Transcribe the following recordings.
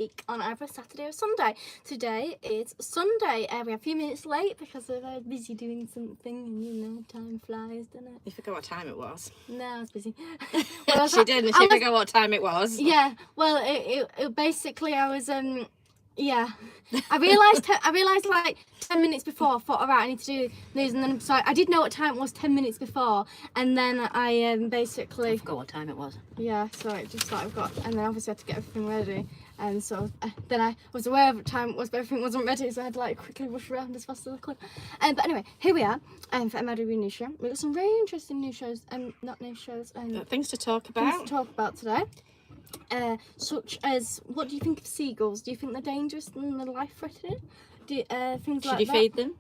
week on either Saturday or Sunday. Today is Sunday. We're a few minutes late because we're very busy doing something, and you know, time flies, doesn't it? You forgot what time it was. No, I was busy. She didn't. She forgot what time it was. Yeah. Well, it basically I was yeah. I realised like 10 minutes before. I thought, all right, I need to do news, and then so I did know what time it was 10 minutes before, and then I basically I forgot what time it was. Yeah, so it just sort of got, and then obviously I had to get everything ready, and so then I was aware of what time it was, but everything wasn't ready, so I had to like quickly rush around as fast as I could. But anyway, here we are for MRW News Show. We've got some very interesting news shows, not news shows, Things to talk about. things to talk about today. Such as, what do you think of seagulls? Do you think they're dangerous and they're life-threatening? Things like that. Should you feed them?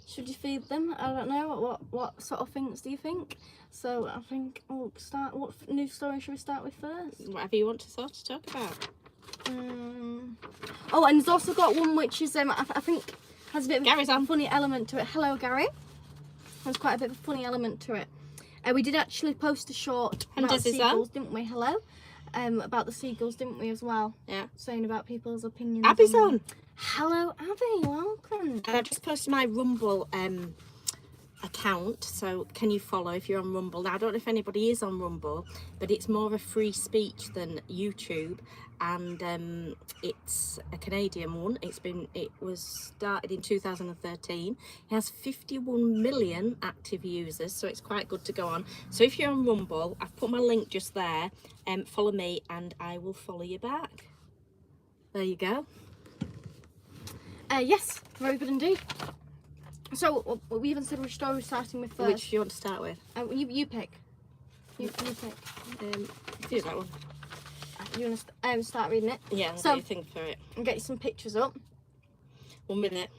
Should you feed them? I don't know. What sort of things do you think? So I think we'll start. What news story should we start with first? Whatever you want to sort of talk about. Oh, and there's also got one which is I think has a bit of Gary's a on. funny element to it. Hello, Gary. There's quite a bit of a funny element to it. We did actually post a short And about Des is seagulls, didn't we? Hello. About the seagulls, didn't we, as well? Yeah. Saying about people's opinions. Abby's on. Hello, Abby. Welcome. And I just posted my Rumble account, so can you follow if you're on Rumble? Now I don't know if anybody is on Rumble, but it's more of a free speech than YouTube, and it's a Canadian one. It was started in 2013. It has 51 million active users, so it's quite good to go on. So if you're on Rumble, I've put my link just there, follow me and I will follow you back. There you go. Yes, very good indeed. So we haven't said which story we're starting with first. Which do you want to start with? You pick. You pick. Do that one. You want to start reading it? Yeah, So- so you think for it. And get you some pictures up. 1 minute.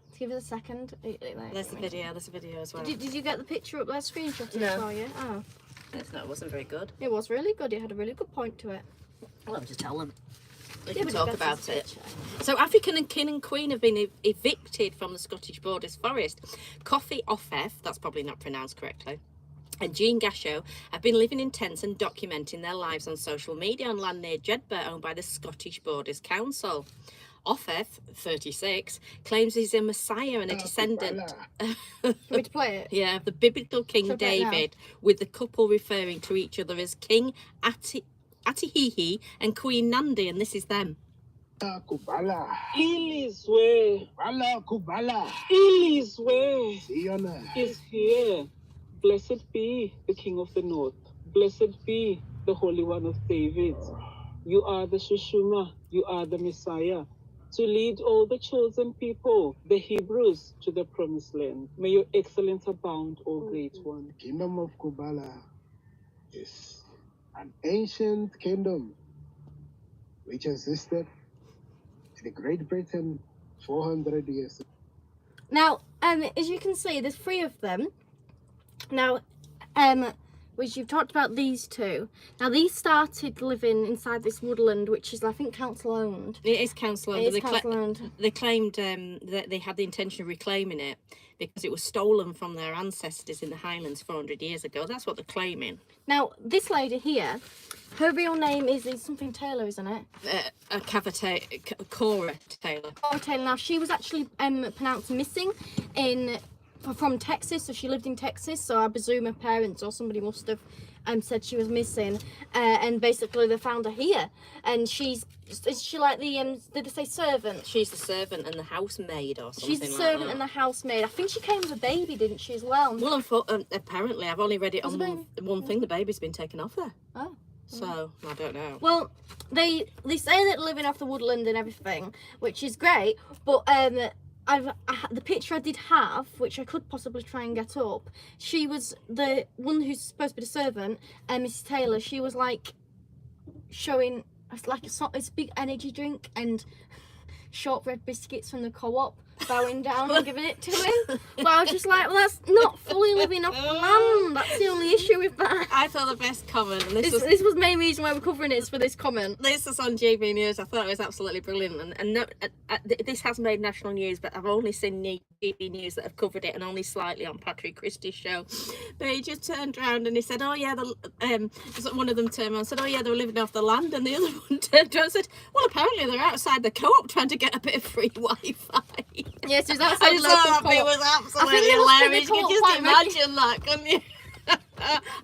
Let's give it a second. There's the video. There's a video as well. Did you get the picture up there? Screenshot it No. for you? Oh, It wasn't very good. it was really good. It had a really good point to it. Well, I'll just tell them. We Yeah, can but talk that's about his it. picture. So African and king and queen have been evicted from the Scottish Borders forest. Coffee Offeth, that's probably not pronounced correctly, and Jean Gasho have been living in tents and documenting their lives on social media on land near Jedburgh owned by the Scottish Borders Council. Offeth, 36, claims he's a messiah and a descendant Want me to play it? of the biblical King Shall I play it now? David, with the couple referring to each other as King Atihihi and Queen Nandi, and this is them. Kubala, Ilizwe, Bala, Kubala, Ilizwe Siona, is here. Blessed be the King of the North. Blessed be the Holy One of David. You are the Shushuma. You are the Messiah. To lead all the chosen people, the Hebrews, to the promised land. May your excellence abound, O great one. Kingdom of Kubala is an ancient kingdom which existed in Great Britain 400 years ago. Now, as you can see, there's 3 of them. Now, which you've talked about these 2. Now, these started living inside this woodland, which is, I think, council owned. It is council owned. It is council owned. They claimed that they had the intention of reclaiming it because it was stolen from their ancestors in the Highlands 400 years ago. That's what they're claiming. Now, this lady here, her real name is something Taylor, isn't it? Cora Taylor. Cora Taylor. Now, she was actually pronounced missing from Texas, so she lived in Texas, so I presume her parents or somebody must have said she was missing, and basically they found her here, and is she like the did they say servant? She's the servant and the housemaid or something. She's the like servant that. and the housemaid. I think she came with a baby, didn't she, as well? Well, apparently, I've only read it Was on the one thing. The baby's been taken off her, Oh. so I don't know. Well, they say that they're living off the woodland and everything, which is great, but the picture I did have, which I could possibly try and get up, she was the one who's supposed to be the servant, Mrs. Taylor. She was like showing us like it's a big energy drink and shortbread biscuits from the co-op bowing down and giving it to him. But I was just like, well, that's not fully living off the land. That's the only issue with that. I thought the best comment, and This was the main reason why we're covering it, is for this comment. this was on GB News. I thought it was absolutely brilliant, and no, this has made national news, but I've only seen GB News that have covered it, and only slightly on Patrick Christie's show. But he just turned around and he said, "Oh yeah," one of them turned around and said, "Oh yeah, they were living off the land," and the other one turned around and said, "Well, apparently they're outside the co-op trying to get a bit of free Wi-Fi." Yes, it was outside I the just local thought it co-op. was I absolutely think they must be the hilarious. You co-op can just quite imagine that, couldn't you?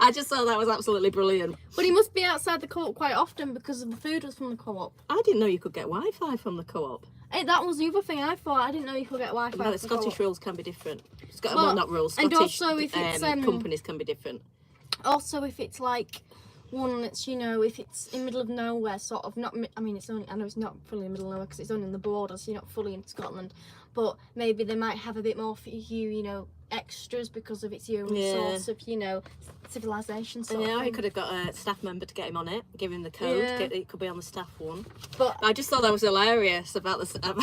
I just thought that was absolutely brilliant. But he must be outside the co-op quite often because the food was from the co-op. I didn't know you could get Wi-Fi from the co-op. Hey, that was the other thing I thought. I didn't know you could get Wi-Fi. Well, from the the Scottish co-op. rules can be different. Well, not rules. and Scottish also if it's, companies can be different. Also, if it's like one that's, if it's in the middle of nowhere, sort of not. I mean, I know it's not fully in the middle of nowhere because it's only in the border, so you're not fully in Scotland. But maybe they might have a bit more for you, extras because of its only source of, civilization. Sort of Yeah, thing. he could have got a staff member to get him on it, give him the code. Yeah. It could be on the staff one. But I just thought that was hilarious about about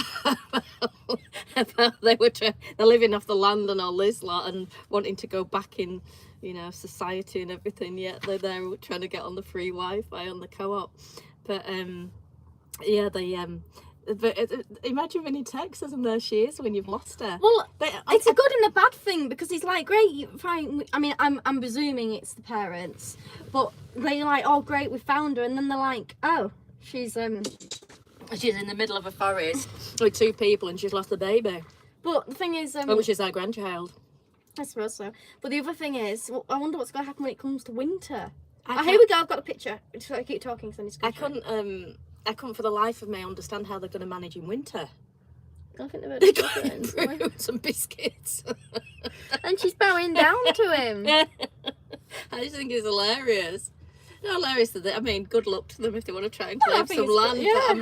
they're living off the land and all this lot and wanting to go back in, society and everything. Yet they're there trying to get on the free Wi-Fi on the co-op. But yeah, But imagine when he texts us and there she is when you've lost her. well, But it's a good and a bad thing because he's like, great, fine. I mean, I'm presuming it's the parents, but they're like, oh, great, we found her, and then they're like, oh, she's in the middle of a forest with two people and she's lost the baby. But the thing is, Which is our grandchild. I suppose so. But the other thing is, I wonder what's going to happen when it comes to winter. I Here we go. I've got a picture. Just I keep talking, so I couldn't for the life of me understand how they're going to manage in winter. I think they're They're going going fruits and biscuits. and she's bowing down to him. I just think it's hilarious. No, hilarious that I mean, good luck to them if they want to try and Well, I claim think some it's land. good, yeah. But, I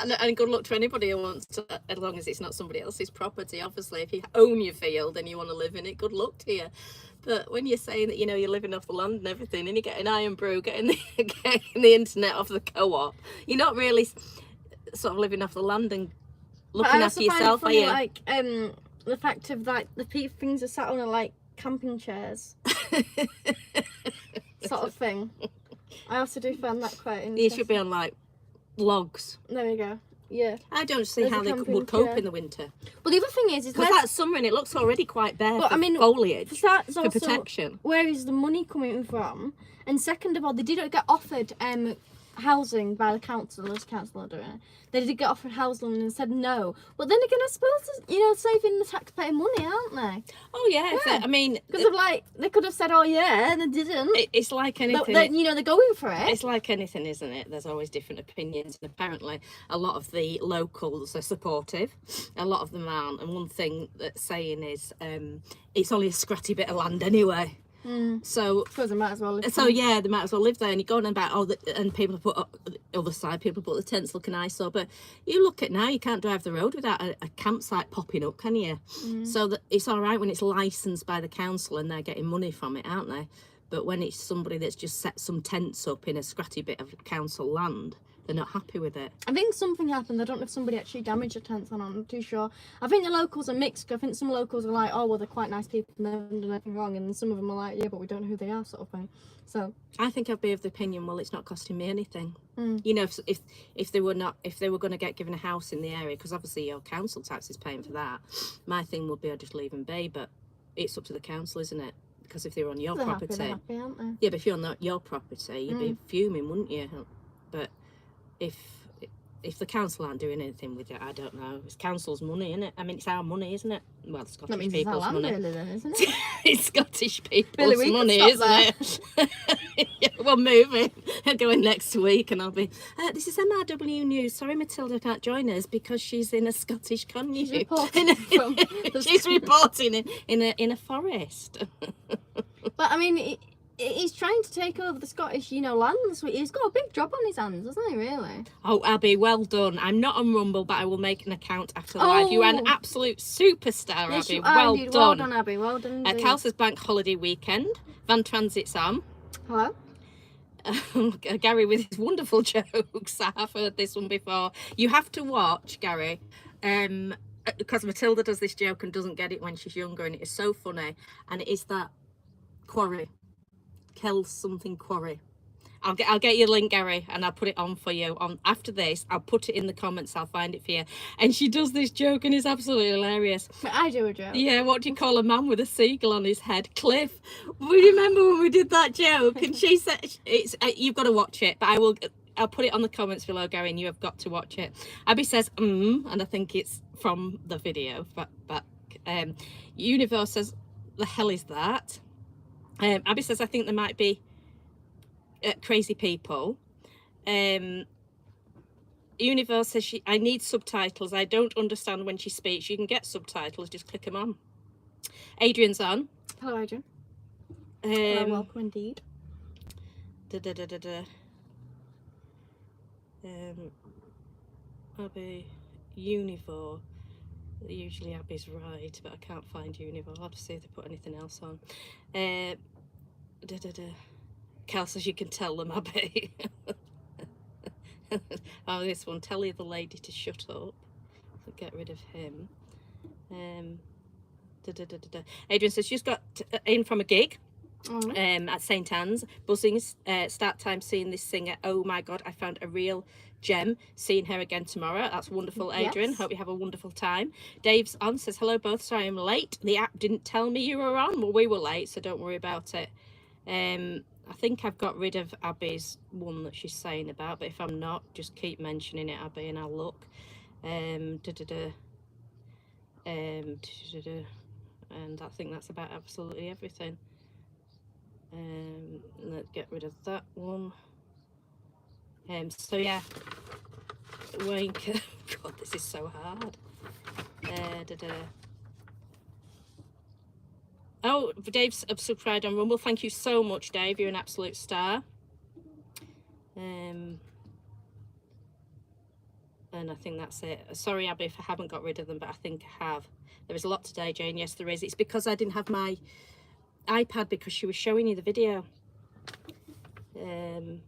mean, and good luck to anybody who wants to, as long as it's not somebody else's property. Obviously, if you own your field and you want to live in it, good luck to you. But when you're saying that, you're living off the land and everything, and you're getting iron brew, getting the internet off the co-op, you're not really sort of living off the land and looking after yourself, are you? Like the fact of like the things are sat on are like camping chairs, sort of thing. I also do find that quite interesting. You should be on like logs. There we go. Yeah. I don't see There's how a they camping would cope chair. in the winter. But the other thing is Because that's summer and it looks already quite bare But, for I mean, foliage, that's for also, protection. where is the money coming from? And second of all, they didn't get offered housing by the council. There's council doing it. They did get offered housing and said no. But then again, I suppose saving the taxpayer money, aren't they? Oh yeah, Yeah. I mean, Because of they could have said, oh yeah, and they didn't. it's like anything. They're going for it. It's like anything, isn't it? There's always different opinions, and apparently a lot of the locals are supportive, a lot of them aren't. And one thing that's saying is, it's only a scratty bit of land anyway. So Suppose they might as well live So there. yeah, they might as well live there. And you're going on about and people put the other side, people put the tents looking eyesore. But you look at now, you can't drive the road without a campsite popping up, can you? So that it's all right when it's licensed by the council and they're getting money from it, aren't they? But when it's somebody that's just set some tents up in a scratty bit of council land, they're not happy with it. I think something happened. I don't know if somebody actually damaged the tents or not. I'm not too sure. I think the locals are mixed. I think some locals are like, oh, well, they're quite nice people and they haven't done anything wrong. And some of them are like, yeah, but we don't know who they are, sort of thing. So I think I'd be of the opinion, well, it's not costing me anything. Mm. If they were going to get given a house in the area, because obviously your council tax is paying for that, my thing would be I'd just leave them be. But it's up to the council, isn't it? Because if they're on your they're property, happy, aren't they? yeah, but if you're not your property, you'd be fuming, wouldn't you? But if the council aren't doing anything with it, I don't know. It's council's money, isn't it? I mean, it's our money, isn't it? Well, the That Scottish means it's our people's land, money. really, then, isn't it? It's Scottish people's Billy, we can money, stop isn't it? Yeah, we're moving. I'm going next week and I'll be, this is MRW News. Sorry, Matilda can't join us because she's in a Scottish commune. She's reporting from She's reporting in a forest. But I mean, he's trying to take over the Scottish, lands. He's got a big job on his hands, hasn't he, really? Oh, Abby, well done. I'm not on Rumble, but I will make an account after live. You are an absolute superstar, Yes, Abby. you are Well indeed. done. Well done, Abby. Well done. indeed. Kelsey's Bank Holiday Weekend. Van Transit's on. Hello? Gary with his wonderful jokes. I have heard this one before. You have to watch, Gary. because Matilda does this joke and doesn't get it when she's younger, and it is so funny. And it is that quarry, Kel's something quarry. I'll get you a link, Gary, and I'll put it on for you. On after this, I'll put it in the comments. I'll find it for you. And she does this joke, and it's absolutely hilarious. I do a joke. Yeah, what do you call a man with a seagull on his head? Cliff. We remember when we did that joke, and she said, "It's you've got to watch it." But I'll put it on the comments below, Gary, and you have got to watch it. Abby says, and I think it's from the video. But Universe says, "The hell is that?" Abby says, "I think there might be crazy people." Universe says, "I need subtitles. I don't understand when she speaks." You can get subtitles, just click them on. Adrian's on. Hello, Adrian. Hello, welcome indeed. Abby, Univore. Usually Abby's right, but I can't find Univore. I'll have to see if they put anything else on. Cal says, "You can tell them, Abby." Oh, this one. Tell the other lady to shut up. So get rid of him. Adrian says she's got in from a gig at St Anne's. Buzzing. Start time seeing this singer. Oh my God, I found a real gem. Seeing her again tomorrow. That's wonderful, Adrian. Yes. Hope you have a wonderful time. Dave's on. Says, "Hello both. Sorry I'm late. The app didn't tell me you were on." Well, we were late, so don't worry about it. I think I've got rid of Abby's one that she's saying about, but if I'm not, just keep mentioning it, Abby, and I'll look. And I think that's about absolutely everything. Let's get rid of that one. So yeah, Wanker. God, this is so hard. Oh, Dave's subscribed on Rumble. Thank you so much, Dave. You're an absolute star. And I think that's it. Sorry, Abby, if I haven't got rid of them, but I think I have. There is a lot today, Jane. Yes, there is. It's because I didn't have my iPad because she was showing you the video. Van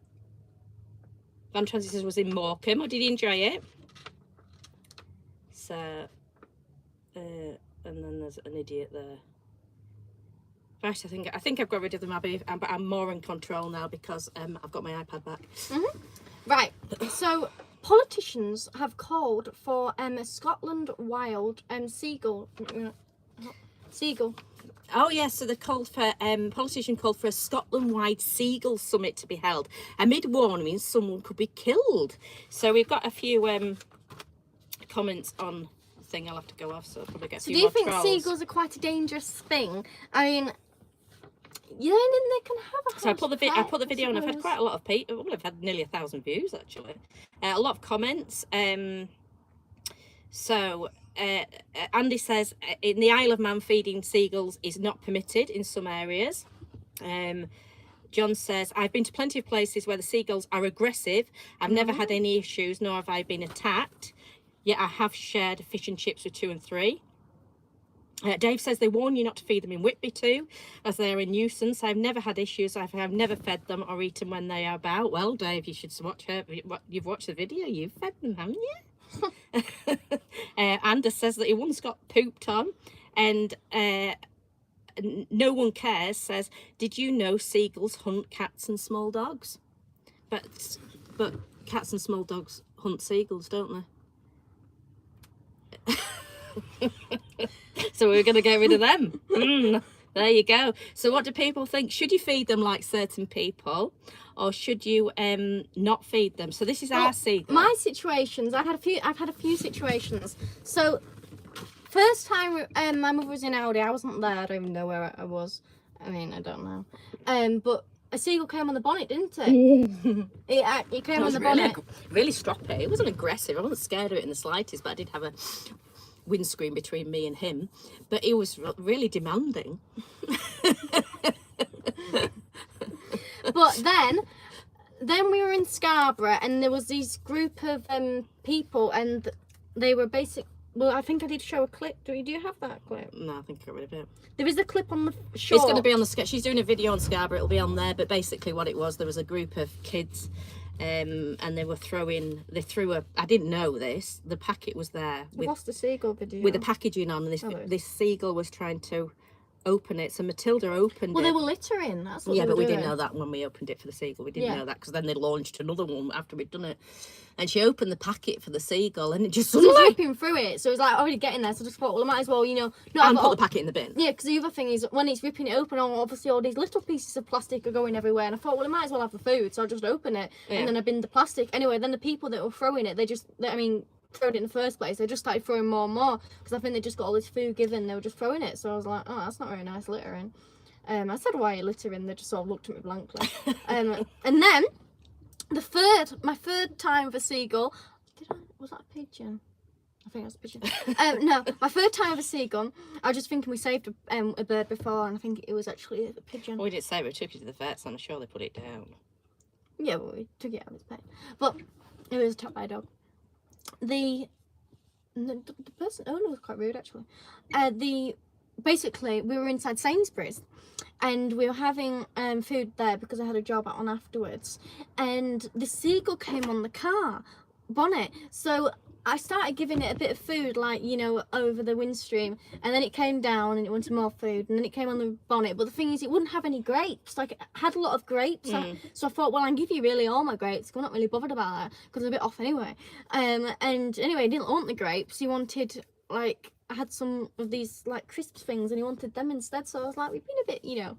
Transit was in Morecambe. Oh, did you enjoy it? So, and then there's an idiot there. Right, I think I've got rid of them, Abby, but I'm more in control now because I've got my iPad back. Right, so politicians have called for a Scotland wild seagull. Oh yes, so the politician called for a Scotland-wide seagull summit to be held amid warning someone could be killed. So we've got a few comments on the thing. I'll have to go off, so I'll probably get a few more trolls. Do you think seagulls are quite a dangerous thing? I mean, yeah, and then they can have a. So I put the video on. I've had quite a lot of people. Well, I've had nearly 1,000 views actually. A lot of comments. Andy says in the Isle of Man feeding seagulls is not permitted in some areas. John says, "I've been to plenty of places where the seagulls are aggressive. I've never had any issues, nor have I been attacked. Yet I have shared fish and chips with 2 and 3. Dave says they warn you not to feed them in Whitby too, as they are a nuisance. I've never had issues. I've never fed them or eaten when they are about." Well, Dave, you should watch her. You've watched the video. You've fed them, haven't you? Anders says that he once got pooped on, and no one cares says, "Did you know seagulls hunt cats and small dogs?" But cats and small dogs hunt seagulls, don't they? So we're going to get rid of them. There you go. So what do people think? Should you feed them like certain people, or should you not feed them? So this is our seagull. My situations, I've had a few situations. So first time my mother was in Audi, I wasn't there. I don't even know where I was. I mean, I don't know. But a seagull came on the bonnet, didn't it? It came on the bonnet. Really stroppy. It wasn't aggressive. I wasn't scared of it in the slightest, but I did have a windscreen between me and him, but he was really demanding. But then we were in Scarborough, and there was this group of people, and they were well, I think I did show a clip. Do you have that clip? No, I think I got rid of it. There is a clip on the short. It's going to be on the she's doing a video on Scarborough. It'll be on there, but basically what it was, there was a group of kids and they threw I didn't know this, the packet was there We lost the seagull video. with the packaging on, and this seagull was trying to open it, so Matilda opened Well, it. they were littering. That's what Yeah, they but were we didn't doing. know that when we opened it for the seagull. We didn't Yeah. know that, because then they launched another one after we'd done it. And she opened the packet for the seagull, and it just So it was suddenly... ripping through it, so it was like already getting there. So I just thought, well, I might as well, not And have it put all- the packet in the bin. Yeah, because the other thing is when it's ripping it open, obviously all these little pieces of plastic are going everywhere, and I thought, well, I might as well have the food, so I'll just open it, Yeah. and then I binned the plastic. Anyway, then the people that were throwing it, throwing it in the first place, they just started throwing more and more, because I think they just got all this food given, they were just throwing it. So I was like, oh, that's not very nice littering. I said, why are you littering? They just sort of looked at me blankly. And then my third time with a seagull, was that a pigeon? I think it was a pigeon. No, my third time with a seagull, I was just thinking we saved a bird before, and I think it was actually a pigeon. Well, we didn't say we took it to the vets, I'm sure they put it down. Yeah, but we took it out of its pen. But it was attacked by a dog. The person owner was quite rude, actually. Basically, we were inside Sainsbury's, and we were having food there because I had a job on afterwards, and the seagull came on the car bonnet, so I started giving it a bit of food, like, over the windstream, and then it came down and it wanted more food, and then it came on the bonnet. But the thing is, it wouldn't have any grapes. Like, it had a lot of grapes, so I thought, well, I'll give you really all my grapes. I'm not really bothered about that because I'm a bit off anyway. And anyway, he didn't want the grapes. He wanted, like, I had some of these, like, crisps things, and he wanted them instead. So I was like, we've been a bit,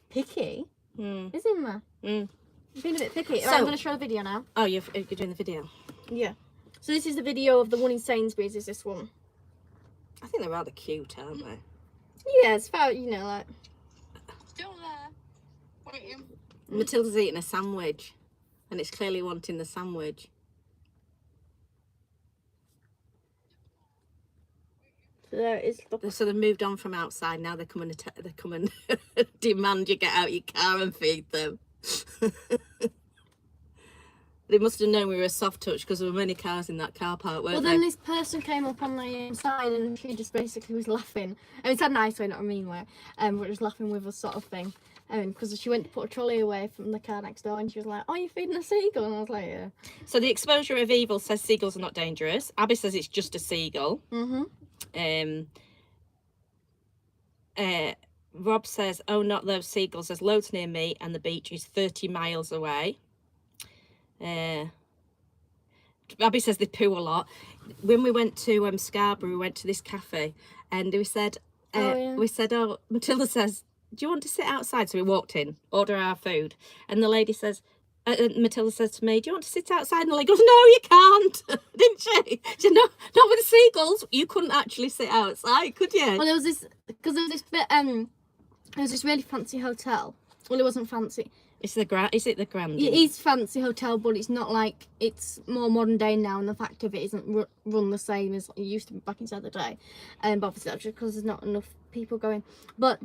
picky, isn't there? We've been a bit picky. So, right, I'm going to show the video now. Oh, you're doing the video? Yeah. So this is the video of the one in Sainsbury's, is this one. I think they're rather cute, aren't they? Yeah, it's about, like... Still there. Waiting. Matilda's eating a sandwich, and it's clearly wanting the sandwich. So there is the... So they've moved on from outside, now they come and demand you get out your car and feed them. They must have known we were a soft touch because there were many cars in that car park, weren't Well, there? then this person came up on the side and she just basically was laughing. I mean, it's a nice way, not a mean way, but just laughing with us sort of thing. Because she went to put a trolley away from the car next door and she was like, oh, you're feeding a seagull? And I was like, yeah. So the exposure of evil says seagulls are not dangerous. Abby says it's just a seagull. Rob says, oh, not those seagulls. There's loads near me and the beach is 30 miles away. Abby says they poo a lot. When we went to Scarborough, we went to this cafe and we said, oh, Matilda says, do you want to sit outside? So we walked in, order our food, and the lady says, Matilda says to me, do you want to sit outside? And the lady goes, no, you can't. Didn't she? She said, no, not with the seagulls. You couldn't actually sit outside, could you? Well, there was this bit, there was this really fancy hotel. Well, it wasn't fancy. Is it the Grand? It is fancy hotel, but it's not like, it's more modern day now, and the fact of it isn't run the same as it used to be back inside the day. But obviously that's just because there's not enough people going. But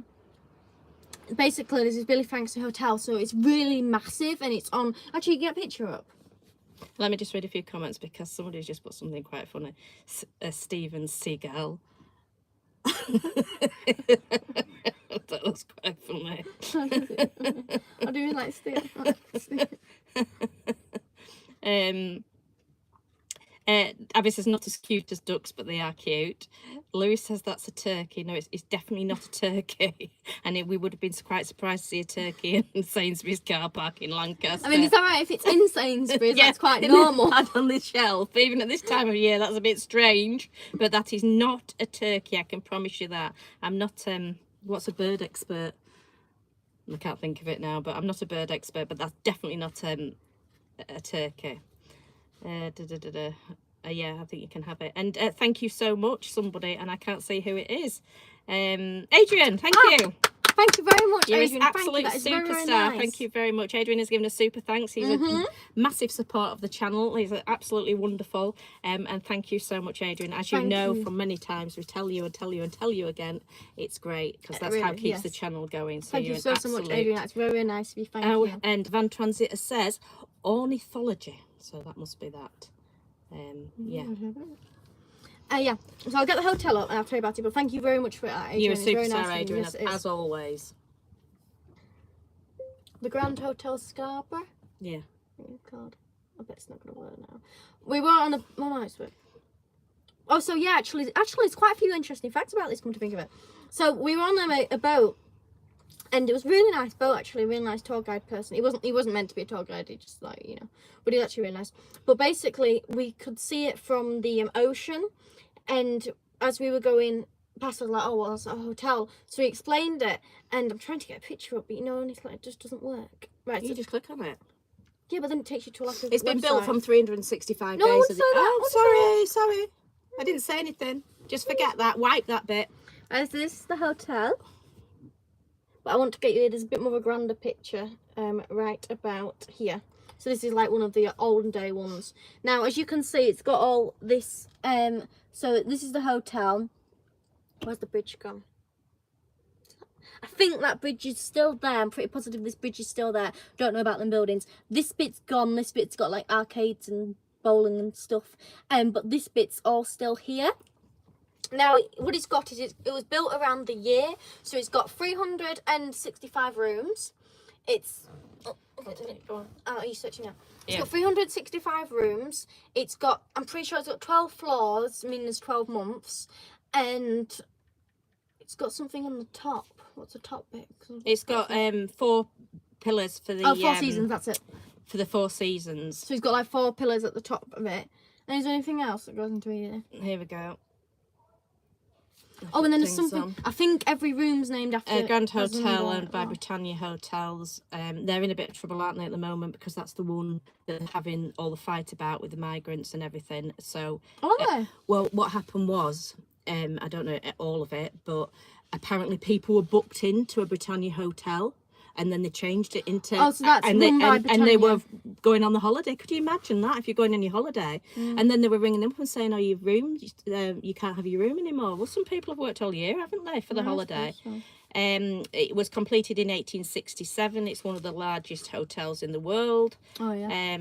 basically there's this really fancy hotel, so it's really massive, and it's on, actually you can get a picture up. Let me just read a few comments because somebody's just put something quite funny. Stephen Seagull. That was quite funny. I do like Steve. Abby says not as cute as ducks, but they are cute. Louis says that's a turkey. No, it's definitely not a turkey. And we would have been quite surprised to see a turkey in Sainsbury's car park in Lancaster. I mean, is that right? If it's in Sainsbury's, Yeah, that's quite normal. On the shelf, even at this time of year, that's a bit strange. But that is not a turkey. I can promise you that. I'm not. What's a bird expert? I can't think of it now, but I'm not a bird expert. But that's definitely not a turkey. Yeah, I think you can have it. And thank you so much, somebody, and I can't see who it is. Adrian, thank you. Thank you very much, You're Adrian. an absolute Thank you. That is very, superstar. very nice. Thank you very much. Adrian has given a super thanks. He's a massive support of the channel. He's absolutely wonderful. And thank you so much, Adrian. As you know from many times, we tell you and tell you and tell you again, it's great because that's how it keeps the channel going. So thank you so much, Adrian. That's very, very nice of you. Thank you. And Van Transit says ornithology. So that must be that. Yeah. Yeah, so I'll get the hotel up and I'll tell you about it, but thank you very much for that, Adrian. You're a It's very superstar, nice Adrian, of you. as always. The Grand Hotel Scarborough? Yeah. Oh, God. I bet it's not gonna work now. We were on a. Oh, no, it's work. Oh, so yeah, actually, there's quite a few interesting facts about this. Come to think of it, so we were on a boat, and it was a really nice boat. Actually, a really nice tour guide person. He wasn't meant to be a tour guide. He just like but he was actually really nice. But basically, we could see it from the ocean, and as we were going past, I was like, oh, well, it's a hotel. So he explained it, and I'm trying to get a picture up, but and it's like it just doesn't work. Right, You so just click on it. yeah, but then it takes you to like a It's been built website. from 365 No, I days. wouldn't of say the- that, I Oh, wouldn't sorry. I didn't say anything. Just forget that. Wipe that bit. As this is the hotel, but I want to get you there's a bit more of a grander picture right about here. So this is like one of the olden day ones. Now, as you can see, it's got all this so this is the hotel. Where's the bridge gone? I think that bridge is still there. I'm pretty positive this bridge is still there. Don't know about them buildings. This bit's gone. This bit's got like arcades and bowling and stuff, but this bit's all still here. Now, what it's got is it was built around the year, so it's got 365 rooms. It's are you searching now? It's got 365 rooms. It's got, I'm pretty sure it's got 12 floors, meaning there's 12 months, and it's got something on the top. What's the top bit? It's got 4 pillars for the 4 seasons. That's it. for the 4 seasons. So it's got like 4 pillars at the top of it. And is there anything else that goes into here? Here we go. Oh, and then there's Things something. on. I think every room's named after Grand has a Hotel number. owned by Britannia Hotels. They're in a bit of trouble, aren't they, at the moment, because that's the one that they're having all the fight about with the migrants and everything. So, Are they? well, what happened was, I don't know all of it, but apparently people were booked into a Britannia hotel, and then they changed it into Oh, so that's and they run by and they were Britannia. going on the holiday. Could you imagine that if you're going on your holiday? And then they were ringing them up and saying, "Oh, your room, you can't have your room anymore." Well, some people have worked all year, haven't they, for the holiday? It was completed in 1867. It's one of the largest hotels in the world. Oh yeah.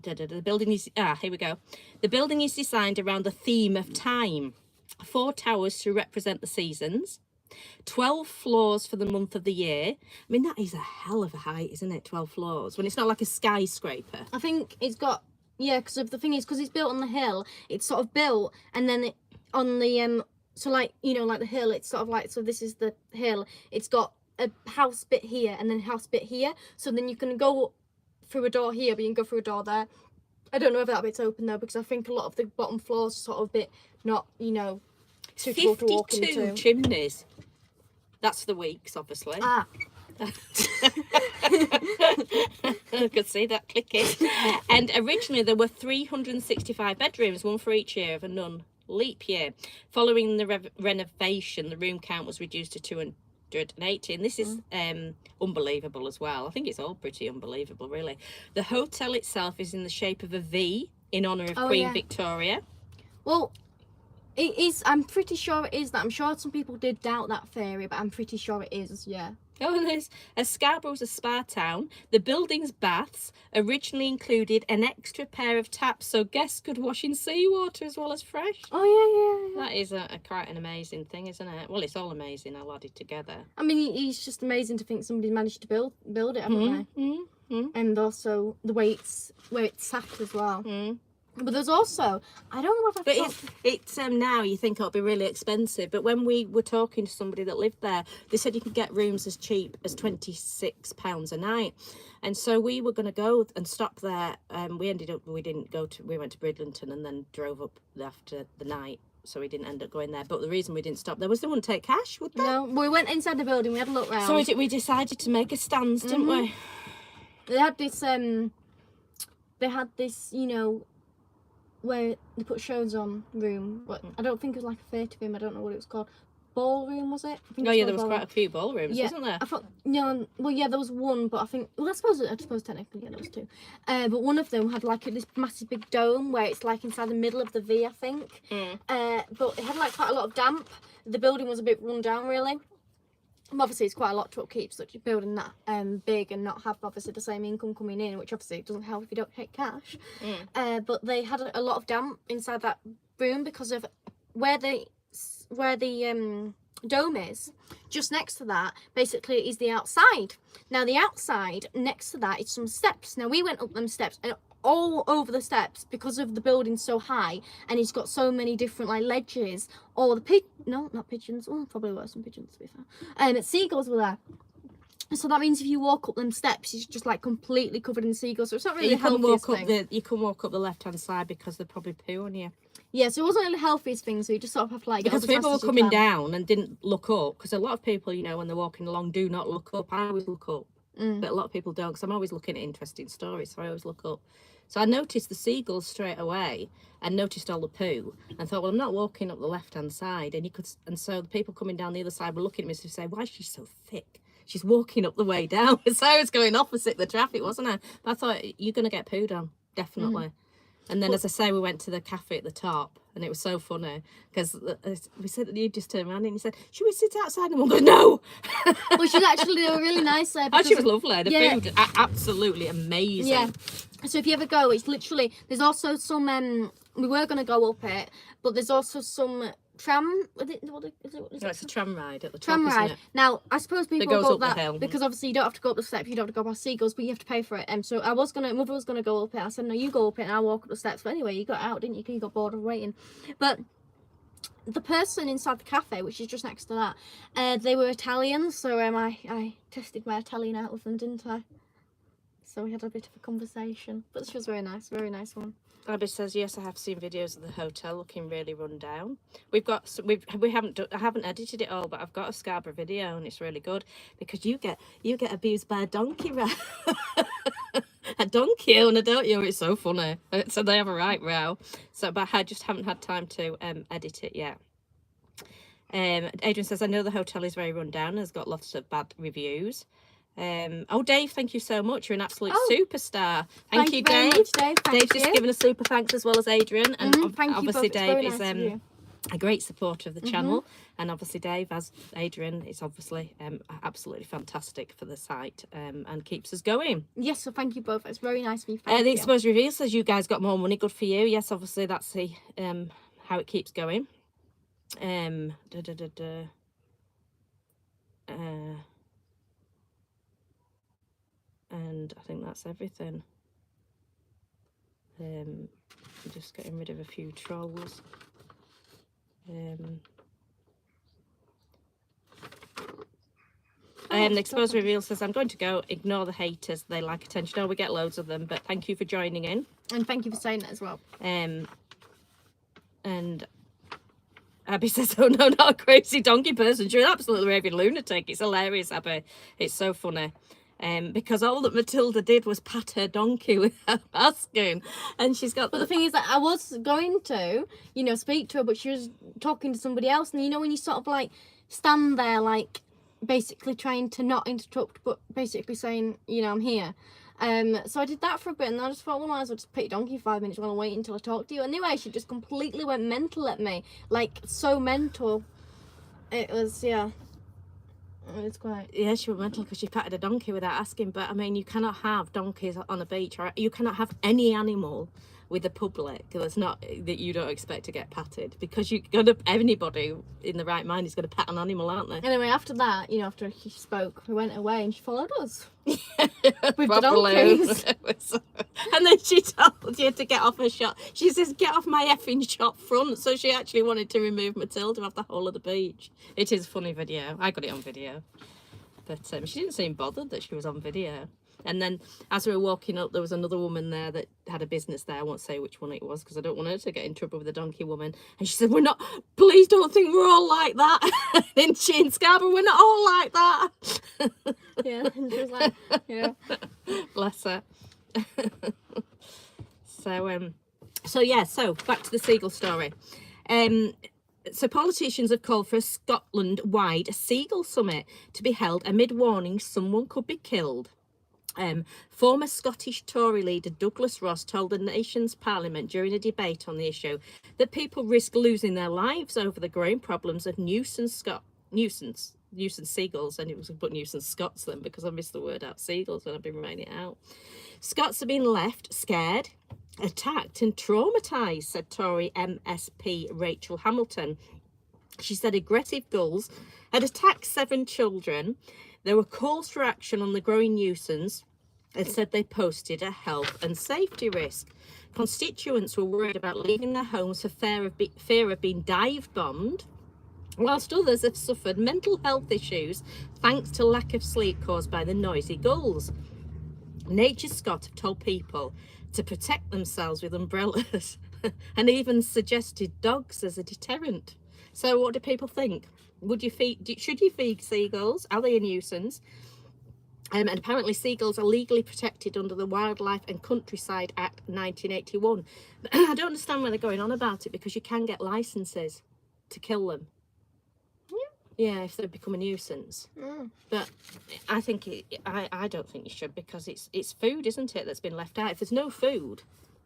The building is here we go. The building is designed around the theme of time. 4 towers to represent the seasons. 12 floors for the month of the year. I mean, that is a hell of a height, isn't it? 12 floors when it's not like a skyscraper. I think it's got because the thing is because it's built on the hill. It's sort of built and then on the so like like the hill. It's sort of like so this is the hill. It's got a house bit here and then a house bit here. So then you can go through a door here, but you can go through a door there. I don't know if that bit's open though because I think a lot of the bottom floors are sort of a bit not suitable to walk 52 into. chimneys. That's the weeks, obviously. Ah. I could see that clicking. And originally there were 365 bedrooms, one for each year of a non-leap year. Following the renovation, the room count was reduced to 280. And this is unbelievable as well. I think it's all pretty unbelievable, really. The hotel itself is in the shape of a V in honour of Queen Victoria. Well, it is. I'm pretty sure it is that. I'm sure some people did doubt that theory, but I'm pretty sure it is. Yeah. Oh, and there's Scarborough's a spa town. The building's baths originally included an extra pair of taps so guests could wash in seawater as well as fresh. Oh yeah. That is a quite an amazing thing, isn't it? Well, it's all amazing. I'll add it together. I mean, it's just amazing to think somebody's managed to build it, haven't they? And also the way where it's sat as well. But there's also, I don't know if I But it's now you think it'll be really expensive, but when we were talking to somebody that lived there, they said you could get rooms as cheap as £26 a night. And so we were going to go and stop there. We went to Bridlington and then drove up after the night. So we didn't end up going there. But the reason we didn't stop there was they wouldn't take cash, would they? No, we went inside the building, we had a look round. So we decided to make a stand, didn't we? They had this, where they put shows on room, but I don't think it was like a theatre room. I don't know what it was called. Ballroom, was it? I think Oh it's yeah, called there was ballroom. quite a few ballrooms, wasn't there? I thought there was one, but I think I suppose technically there was 2. But one of them had like this massive big dome where it's like inside the middle of the V, I think. But it had like quite a lot of damp. The building was a bit run down, really. Obviously it's quite a lot to upkeep such a building that big and not have obviously the same income coming in, which obviously it doesn't help if you don't take cash. But they had a lot of damp inside that room because of where the dome is, just next to that basically is the outside. Now the outside next to that is some steps. Now we went up them steps, and all over the steps, because of the building so high and it's got so many different like ledges, all the not pigeons, well probably were some pigeons to be fair, seagulls were there. So that means if you walk up them steps, it's just like completely covered in seagulls. So it's not really You the can healthiest walk up thing. you can walk up the left hand side because they're probably poo on you. Yeah, so it wasn't really the healthiest thing, so you just sort of have to like get Because up as people were fast as you coming can. down and didn't look up. Because a lot of people, you know, when they're walking along, do not look up. I always look up, but a lot of people don't. Because I'm always looking at interesting stories, so I always look up. So I noticed the seagulls straight away, and noticed all the poo, and thought, well, I'm not walking up the left hand side, and so the people coming down the other side were looking at me to say, why is she so thick? She's walking up the way down. So I was going opposite the traffic, wasn't I? But I thought, you're going to get pooed on, definitely. And then, as I say, we went to the cafe at the top, and it was so funny because we said, you just turned around and you said, should we sit outside? And one goes, no. Well, she's actually, they were really nice there. Oh, she was because- lovely. The yeah. food, absolutely amazing. Yeah. So if you ever go, it's literally, there's also some, we were going to go up it, but there's also some tram, what is No, it's a tram ride at the top, tram isn't ride. it? Now, I suppose people goes go up the that hill. because obviously you don't have to go up the steps, you don't have to go past seagulls, but you have to pay for it. So mother was gonna go up it. I said, no, you go up it and I'll walk up the steps. But anyway, you got out, didn't you? You got bored of waiting. But the person inside the cafe, which is just next to that, they were Italian, so I tested my Italian out with them, didn't I? So we had a bit of a conversation. But she was very nice one. Abby says, yes, I have seen videos of the hotel looking really run down. I haven't edited it all, but I've got a Scarborough video and it's really good because you get abused by a donkey, a donkey owner, don't you? It's so funny. So they have a right row. So, but I just haven't had time to edit it yet. Adrian says, I know the hotel is very run down and has got lots of bad reviews. Dave, thank you so much. You're an absolute superstar. Thank you, very Dave. much, Dave. Thank Dave's just you. given a super thanks as well as Adrian, and Thank you obviously both. It's very Dave nice is of you. a great supporter of the channel, and obviously Dave, as Adrian, is obviously absolutely fantastic for the site and keeps us going. Yes, so thank you both. It's very nice of you. Thank The you. Exposed Reveal says you guys got more money. Good for you. Yes, obviously that's the how it keeps going. And I think that's everything. I'm just getting rid of a few trolls. The Exposed Reveal says, I'm going to go. Ignore the haters. They like attention. Oh, we get loads of them, but thank you for joining in. And thank you for saying that as well. And Abby says, oh no, not a crazy donkey person. You're an absolutely raving lunatic. It's hilarious, Abby. It's so funny. Because all that Matilda did was pat her donkey without asking. And she's got... But the thing is that I was going to, speak to her, but she was talking to somebody else. And when you sort of like stand there, like basically trying to not interrupt, but basically saying, I'm here. So I did that for a bit, and I just thought, well, I might as well just put your donkey 5 minutes while I wait until I talk to you. Anyway, she just completely went mental at me, like so mental. It was, yeah. It's quite... Yeah, she went mental because she patted a donkey without asking. But I mean, you cannot have donkeys on a beach, or you cannot have any animal with the public that's not that you don't expect to get patted, because anybody in the right mind is going to pat an animal, aren't they? Anyway, after that, after she spoke, we went away and she followed us. With the Properly. donkeys. And then she told you to get off her shop. She says, get off my effing shop front. So she actually wanted to remove Matilda off the whole of the beach. It is a funny video. I got it on video. But she didn't seem bothered that she was on video. And then as we were walking up, there was another woman there that had a business there. I won't say which one it was because I don't want her to get in trouble with the donkey woman. And she said, please don't think we're all like that. And she in Scarborough, we're not all like that. Yeah, and she was like, yeah. Bless her. So back to the seagull story. So politicians have called for a Scotland-wide seagull summit to be held amid warnings someone could be killed. Former Scottish Tory leader Douglas Ross told the nation's parliament during a debate on the issue that people risk losing their lives over the growing problems of nuisance seagulls, and it was put nuisance Scots then because I missed the word out seagulls when I've been writing it out. Scots have been left scared, attacked and traumatised, said Tory MSP Rachel Hamilton. She said aggressive gulls had attacked 7 children. There were calls for action on the growing nuisance and said they posted a health and safety risk. Constituents were worried about leaving their homes for fear of being dive bombed, whilst others have suffered mental health issues thanks to lack of sleep caused by the noisy gulls. Nature Scott have told people to protect themselves with umbrellas and even suggested dogs as a deterrent. So what do people think? Should you feed seagulls? Are they a nuisance? And apparently seagulls are legally protected under the Wildlife and Countryside Act 1981. But I don't understand why they're going on about it, because you can get licenses to kill them. Yeah, if they become a nuisance. But I think I don't think you should, because it's food, isn't it, that's been left out. If there's no food,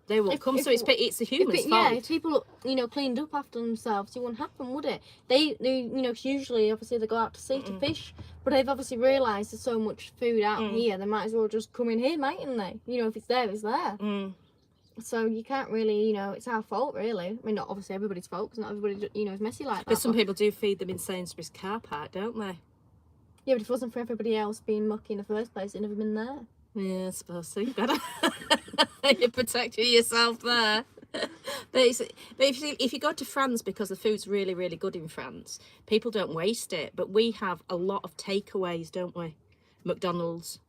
they won't come. So it's a human's fault. Yeah, if people, cleaned up after themselves, it wouldn't happen, would it? They usually, obviously, they go out to sea to fish, but they've obviously realised there's so much food out here, they might as well just come in here, mightn't they? If it's there, it's there. So you can't really, it's our fault, really. I mean, not obviously everybody's fault, because not everybody, is messy like that. But some people do feed them in Sainsbury's car park, don't they? Yeah, but if it wasn't for everybody else being mucky in the first place, it'd never been there. Yeah, I suppose so. You better you're protecting yourself there. But if you go to France, because the food's really, really good in France, people don't waste it. But we have a lot of takeaways, don't we? McDonald's,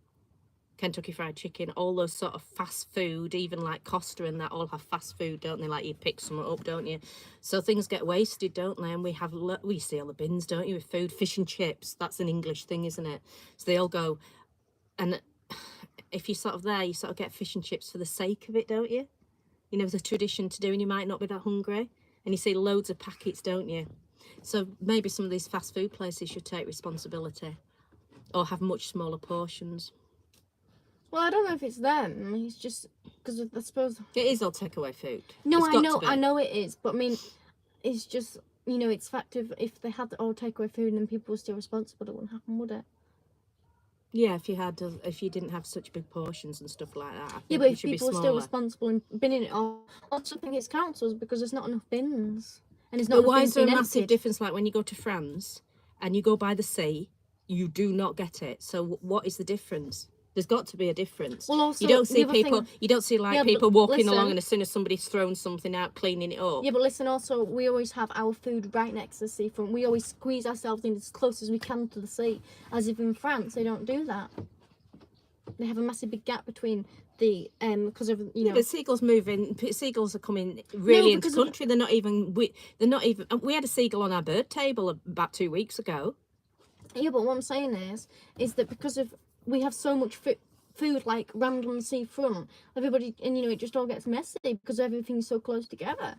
Kentucky Fried Chicken, all those sort of fast food, even like Costa and that, all have fast food, don't they? Like you pick some up, don't you? So things get wasted, don't they? And we see all the bins, don't you, with food. Fish and chips, that's an English thing, isn't it? So they all go, and if you're sort of there, you sort of get fish and chips for the sake of it, don't you? There's a tradition to do, and you might not be that hungry, and you see loads of packets, don't you? So maybe some of these fast food places should take responsibility, or have much smaller portions. Well, I don't know if it's them. It's just because I suppose it is all takeaway food. No, I know it is, but I mean, it's just it's fact of if they had all takeaway food and people were still responsible, it wouldn't happen, would it? Yeah, if you didn't have such big portions and stuff like that. Yeah, but if people were still responsible and binning it all, I also think it's councils, because there's not enough bins, and it's not. But why is there a massive difference? Like when you go to France and you go by the sea, you do not get it. So what is the difference? There's got to be a difference. Well, also, you don't see people. You don't see people walking along, and as soon as somebody's thrown something out, cleaning it up. Yeah, but listen. Also, we always have our food right next to the seafront. We always squeeze ourselves in as close as we can to the sea. As if in France, they don't do that. They have a massive big gap between the because of Yeah, but seagulls move in. Seagulls are coming really into the country. They're not even. We had a seagull on our bird table about 2 weeks ago. Yeah, but what I'm saying is that because of we have so much food like rammed on the seafront, everybody, and it just all gets messy because everything's so close together.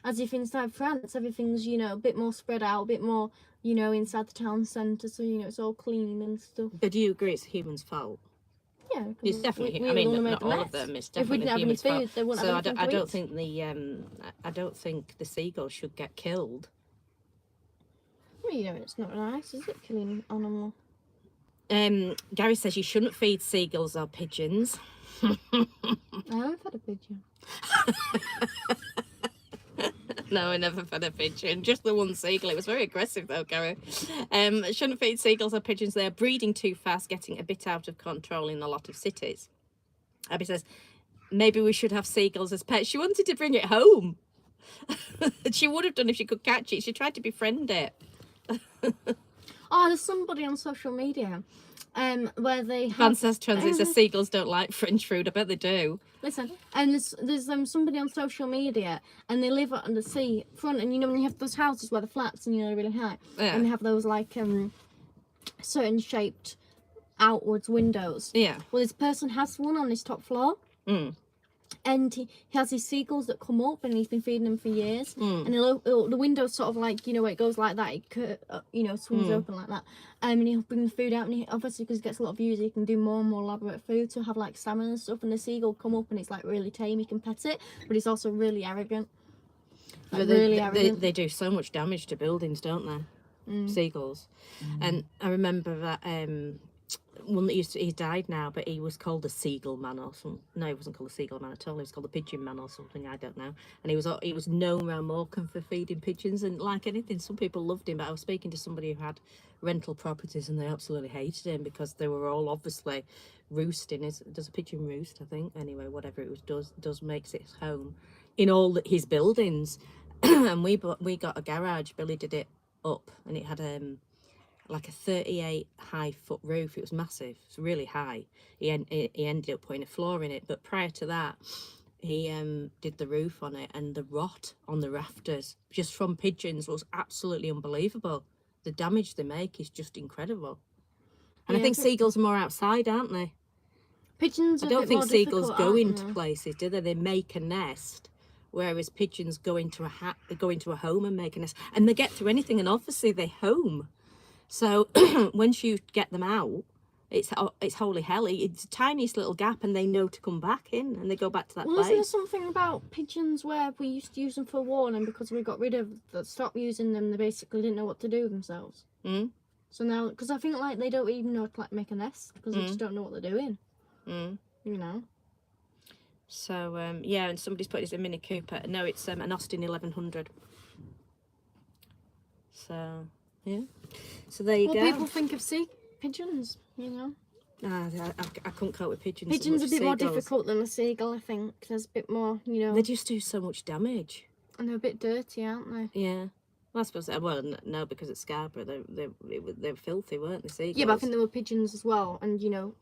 As if inside France, everything's a bit more spread out, a bit more inside the town centre, so it's all clean and stuff. But do you agree it's a human's fault? Yeah, it's definitely. Not all of them. It's definitely a human's fault. So I don't think the seagull should get killed. Well, it's not nice, is it, killing an animal? Gary says you shouldn't feed seagulls or pigeons. I haven't had a pigeon. No, I never fed a pigeon. Just the one seagull. It was very aggressive though, Gary. Shouldn't feed seagulls or pigeons. They're breeding too fast, getting a bit out of control in a lot of cities. Abby says maybe we should have seagulls as pets. She wanted to bring it home. She would have done if she could catch it. She tried to befriend it. Oh, there's somebody on social media where they have... Van says Transit says seagulls don't like French food. I bet they do. Listen, and there's somebody on social media, and they live on the sea front, and when you have those houses where the flats and they're really high, and they have those like certain shaped outwards windows. Yeah. Well, this person has one on his top floor. And he has these seagulls that come up, and he's been feeding them for years. And the window's sort of like, where it goes like that, it swings open like that. And he'll bring the food out, and he, obviously because he gets a lot of views, he can do more and more elaborate food to have like salmon and stuff. And the seagull come up, and it's like really tame, he can pet it, but he's also really arrogant. Like, arrogant. They do so much damage to buildings, don't they? Seagulls. And I remember that one that used to, he died now, but he was called the Seagull Man or something. No, he wasn't called the Seagull Man at all. He was called the Pigeon Man or something. I don't know. And he was known around Morecambe for feeding pigeons, and like anything, some people loved him. But I was speaking to somebody who had rental properties, and they absolutely hated him because they were all obviously roosting. Does a pigeon roost? I think. Anyway, whatever it was, does makes its home in all his buildings. And we got a garage. Billy did it up, and it had like a 38 high foot roof. It was massive. It's really high. He ended up putting a floor in it, but prior to that he did the roof on it, and the rot on the rafters just from pigeons was absolutely unbelievable. The damage they make is just incredible. And I think seagulls are more outside, aren't they? Pigeons are I don't think seagulls go into they? places, do they? They make a nest, whereas pigeons go into a home and make a nest, and they get through anything, and obviously they home. So once you get them out, it's holy hell. It's the tiniest little gap, and they know to come back in, and they go back to that place. Isn't there something about pigeons where we used to use them for warning, because we got rid of, stopped using them, they basically didn't know what to do with themselves. Mm. So now, because I think like they don't even know how to like make a nest, because they just don't know what they're doing. Mm. You know. So yeah, and somebody's put it's a Mini Cooper. No, it's an Austin 1100. So yeah. So there you go. People think of sea pigeons, you know. I couldn't cope with pigeons. Pigeons are a bit more seagulls. difficult than a seagull, I think. There's a bit more, you know. They just do so much damage. And they're a bit dirty, aren't they? Yeah. Well, I suppose. Well, no, because at Scarborough, they were filthy, weren't they? Seagulls. Yeah, but I think there were pigeons as well, and you know,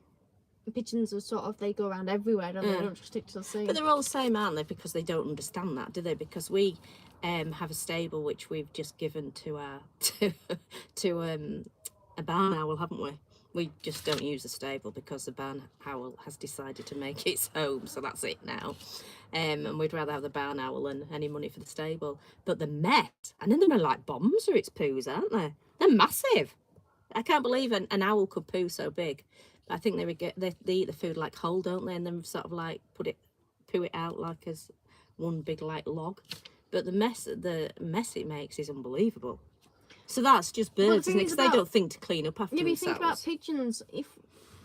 pigeons are sort of, they go around everywhere, don't they? They don't just stick to the sea. But they're all the same, aren't they? Because they don't understand that, do they? Because we have a stable which we've just given to our to a barn owl, haven't we? We just don't use the stable because the barn owl has decided to make its home, so that's it now. And we'd rather have the barn owl than any money for the stable. But the mess, and then they're like bombs or its poos, aren't they? They're massive. I can't believe an owl could poo so big. I think they eat the food like whole, don't they? And then sort of like poo it out like as one big like log. But the mess it makes is unbelievable. So that's just birds, isn't it? Because they don't think to clean up after themselves. Yeah, but you think about pigeons.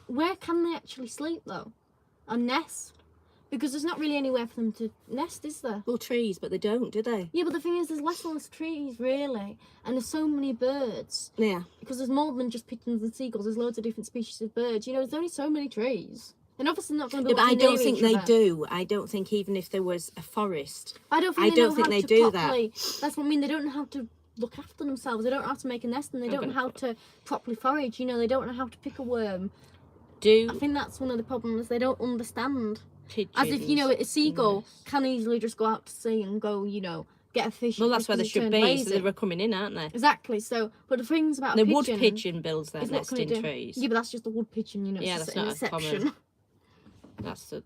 Where can they actually sleep though? A nest? Because there's not really anywhere for them to nest, is there? Well, trees, but they don't, do they? Yeah, but the thing is, there's less and less trees, really. And there's so many birds. Yeah. Because there's more than just pigeons and seagulls. There's loads of different species of birds. You know, there's only so many trees. And obviously not going to be Yeah, but I don't think they do. I don't think even if there was a forest. I don't think they do that. That's what I mean. They don't know how to look after themselves. They don't know how to make a nest, and they don't know how to properly forage. You know, they don't know how to pick a worm. I think that's one of the problems. They don't understand. Pigeons, as if, you know, a seagull can easily just go out to sea and go, you know, get a fish. Well, that's where they should be. So they were coming in, aren't they? Exactly. So, but the things about the wood pigeon builds their nest in trees. Yeah, but that's just the wood pigeon, you know. Yeah, it's that's not an exception. common. That's the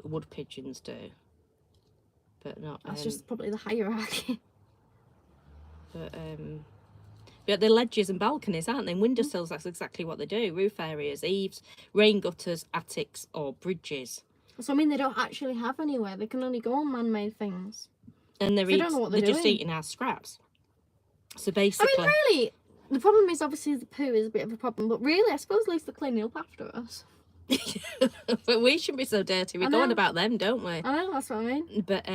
wood pigeons do, but not. That's just probably the hierarchy. But they're ledges and balconies, aren't they? And windowsills, that's exactly what they do. Roof areas, eaves, rain gutters, attics, or bridges. So I mean, they don't actually have anywhere. They can only go on man-made things. And they're just eating our scraps. So basically, I mean, really, the problem is obviously the poo is a bit of a problem. But really, I suppose at least they're cleaning up after us. But we shouldn't be so dirty. We go on about them, don't we? I know, that's what I mean. But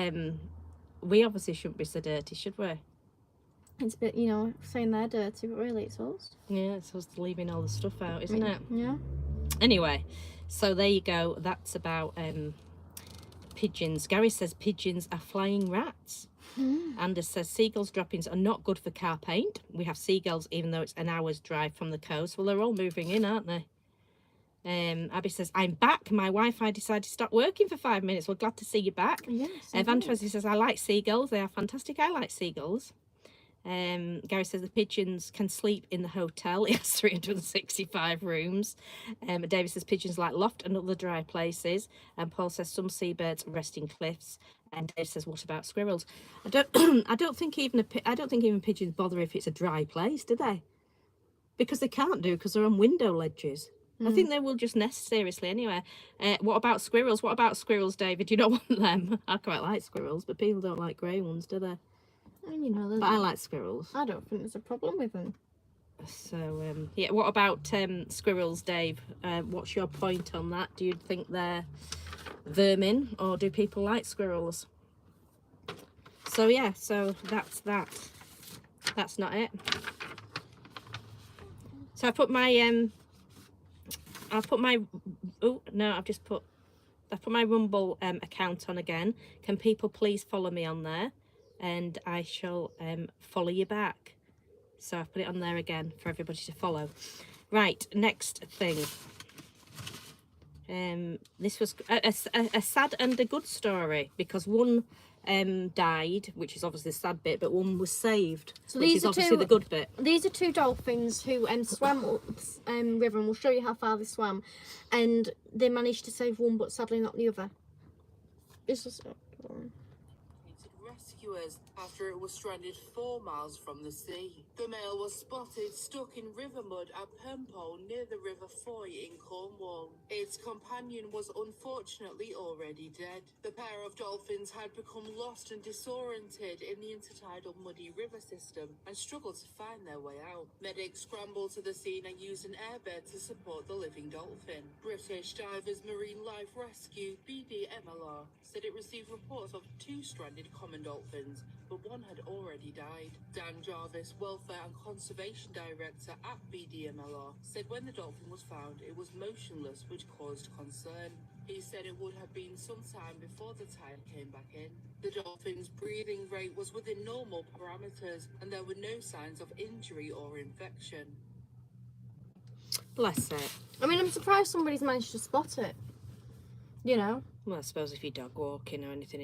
we obviously shouldn't be so dirty, should we? It's a bit, you know, saying they're dirty, but really it's us. Yeah, it's us leaving all the stuff out, isn't it? Yeah. Anyway, so there you go. That's about pigeons. Gary says pigeons are flying rats. Anders says seagulls droppings are not good for car paint. We have seagulls even though it's an hour's drive from the coast. Well, they're all moving in, aren't they? Abby says, I'm back. My Wi-Fi decided to stop working for 5 minutes. Well, glad to see you back. Yes. Van Tracy says, I like seagulls. They are fantastic. I like seagulls. Gary says the pigeons can sleep in the hotel. It has 365 rooms. David says pigeons like loft and other dry places. And Paul says some seabirds rest in cliffs. And Dave says, what about squirrels? I don't think even pigeons bother if it's a dry place, do they? Because they can't do, because they're on window ledges. I think they will just nest seriously anyway. What about squirrels? What about squirrels, David? You don't want them? I quite like squirrels, but people don't like grey ones, do they? You know, but I like squirrels. I don't think there's a problem with them. So yeah, what about squirrels, Dave? What's your point on that? Do you think they're vermin, or do people like squirrels? So yeah, so that's that. That's not it. So I put my oh no, I've put my Rumble account on again. Can people please follow me on there, and I shall follow you back. So I've put it on there again for everybody to follow. Right, next thing. This was a sad and a good story, because one died, which is obviously the sad bit, but one was saved, So which these is are obviously the good bit. These are two dolphins who swam up river, and we'll show you how far they swam, and they managed to save one, but sadly not the other. This was rescuers after it was stranded 4 miles from the sea. The male was spotted stuck in river mud at Penpole near the River Foy in Cornwall. Its companion was unfortunately already dead. The pair of dolphins had become lost and disoriented in the intertidal muddy river system and struggled to find their way out. Medics scrambled to the scene and used an airbed to support the living dolphin. British Divers Marine Life Rescue (BDMLR) said it received reports of 2 stranded common dolphins, but one had already died. Dan Jarvis, Welfare and Conservation Director at BDMLR, said when the dolphin was found, it was motionless, which caused concern. He said it would have been some time before the tide came back in. The dolphin's breathing rate was within normal parameters, and there were no signs of injury or infection. Bless it. I mean, I'm surprised somebody's managed to spot it. You know. Well, I suppose if you're dog walking or anything,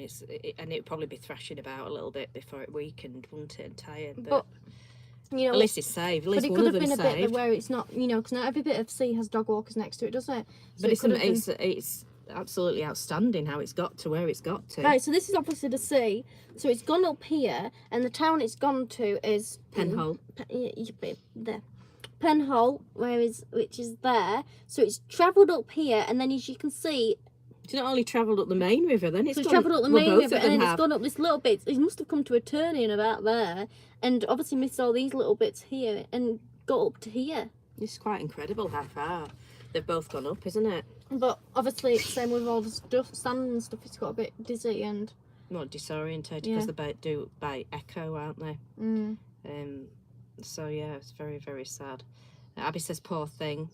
and it'd probably be thrashing about a little bit before it weakened, wouldn't it, and tired. But you know, at least it's saved. At least but it one could of have been them's a bit saved. where it's not, you know, because not every bit of sea has dog walkers next to it, does it? So But it it's absolutely outstanding how it's got to where it's got to. right. So this is obviously the sea. So it's gone up here, and the town it's gone to is Penhole. There. Penhole, which is there. So it's travelled up here, and then as you can see, It's not only travelled up the main river, then it's travelled up the well, main both river, of and them then have. it's gone up this little bit. It must have come to a turning about there, and obviously missed all these little bits here, and got up to here. It's quite incredible how far they've both gone up, isn't it? But obviously, it's same with all the stuff, sand and stuff. It's got a bit dizzy and More disorientated Yeah. because they do by echo, aren't they? So yeah, it's very, very sad. Abby says, poor thing.